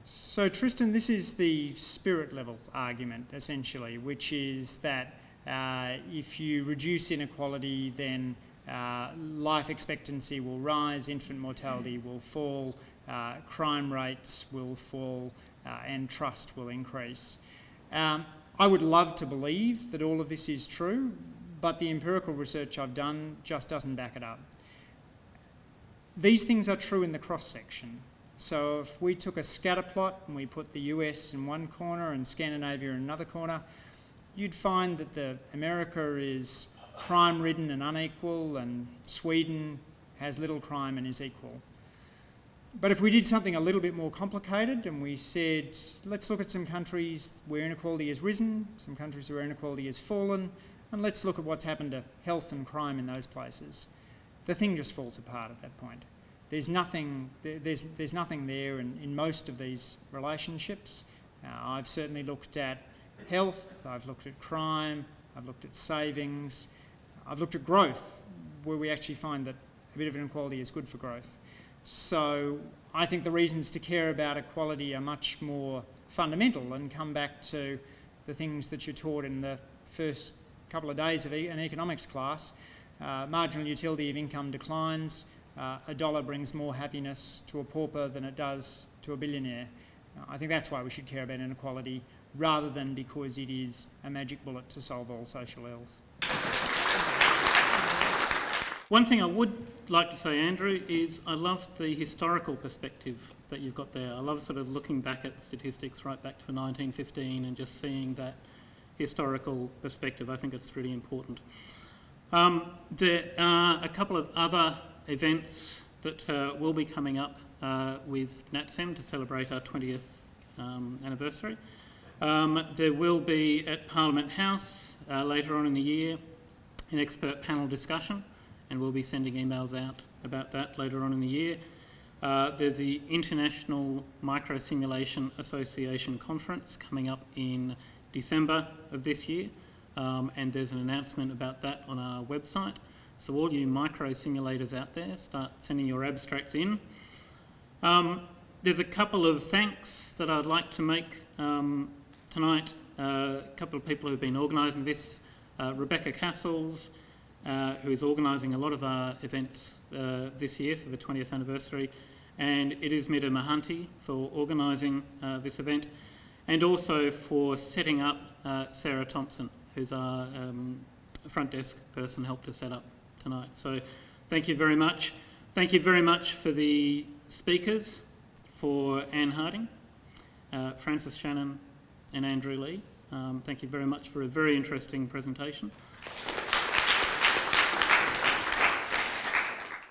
So, Tristan, this is the spirit level argument, essentially, which is that if you reduce inequality, then life expectancy will rise, infant mortality will fall, crime rates will fall, and trust will increase. I would love to believe that all of this is true, but the empirical research I've done just doesn't back it up. These things are true in the cross-section. So if we took a scatter plot and we put the US in one corner and Scandinavia in another corner, you'd find that America is crime-ridden and unequal, and Sweden has little crime and is equal. But if we did something a little bit more complicated and we said, let's look at some countries where inequality has risen, some countries where inequality has fallen, and let's look at what's happened to health and crime in those places, the thing just falls apart at that point. There's nothing there in most of these relationships. I've certainly looked at health, I've looked at crime, I've looked at savings, I've looked at growth, where we actually find that a bit of inequality is good for growth. So I think the reasons to care about equality are much more fundamental and come back to the things that you're taught in the first couple of days of an economics class. Marginal utility of income declines. $1 brings more happiness to a pauper than it does to a billionaire. I think that's why we should care about inequality, rather than because it is a magic bullet to solve all social ills. One thing I would like to say, Andrew, is I love the historical perspective that you've got there. I love sort of looking back at statistics right back to 1915 and just seeing that historical perspective. I think it's really important. There are a couple of other events that will be coming up with NATSEM to celebrate our 20th anniversary. There will be at Parliament House later on in the year an expert panel discussion, and we'll be sending emails out about that later on in the year. There's the International Microsimulation Association Conference coming up in December of this year, and there's an announcement about that on our website. So all you micro-simulators out there, start sending your abstracts in. There's a couple of thanks that I'd like to make tonight. A couple of people who've been organising this. Rebecca Castles, who is organising a lot of our events this year for the 20th anniversary, and it is Mida Mahanti for organising this event, and also for setting up Sarah Thompson, who's our front desk person, helped to set up tonight. So thank you very much. Thank you very much for the speakers, for Anne Harding, Francis Shannon and Andrew Lee. Thank you very much for a very interesting presentation.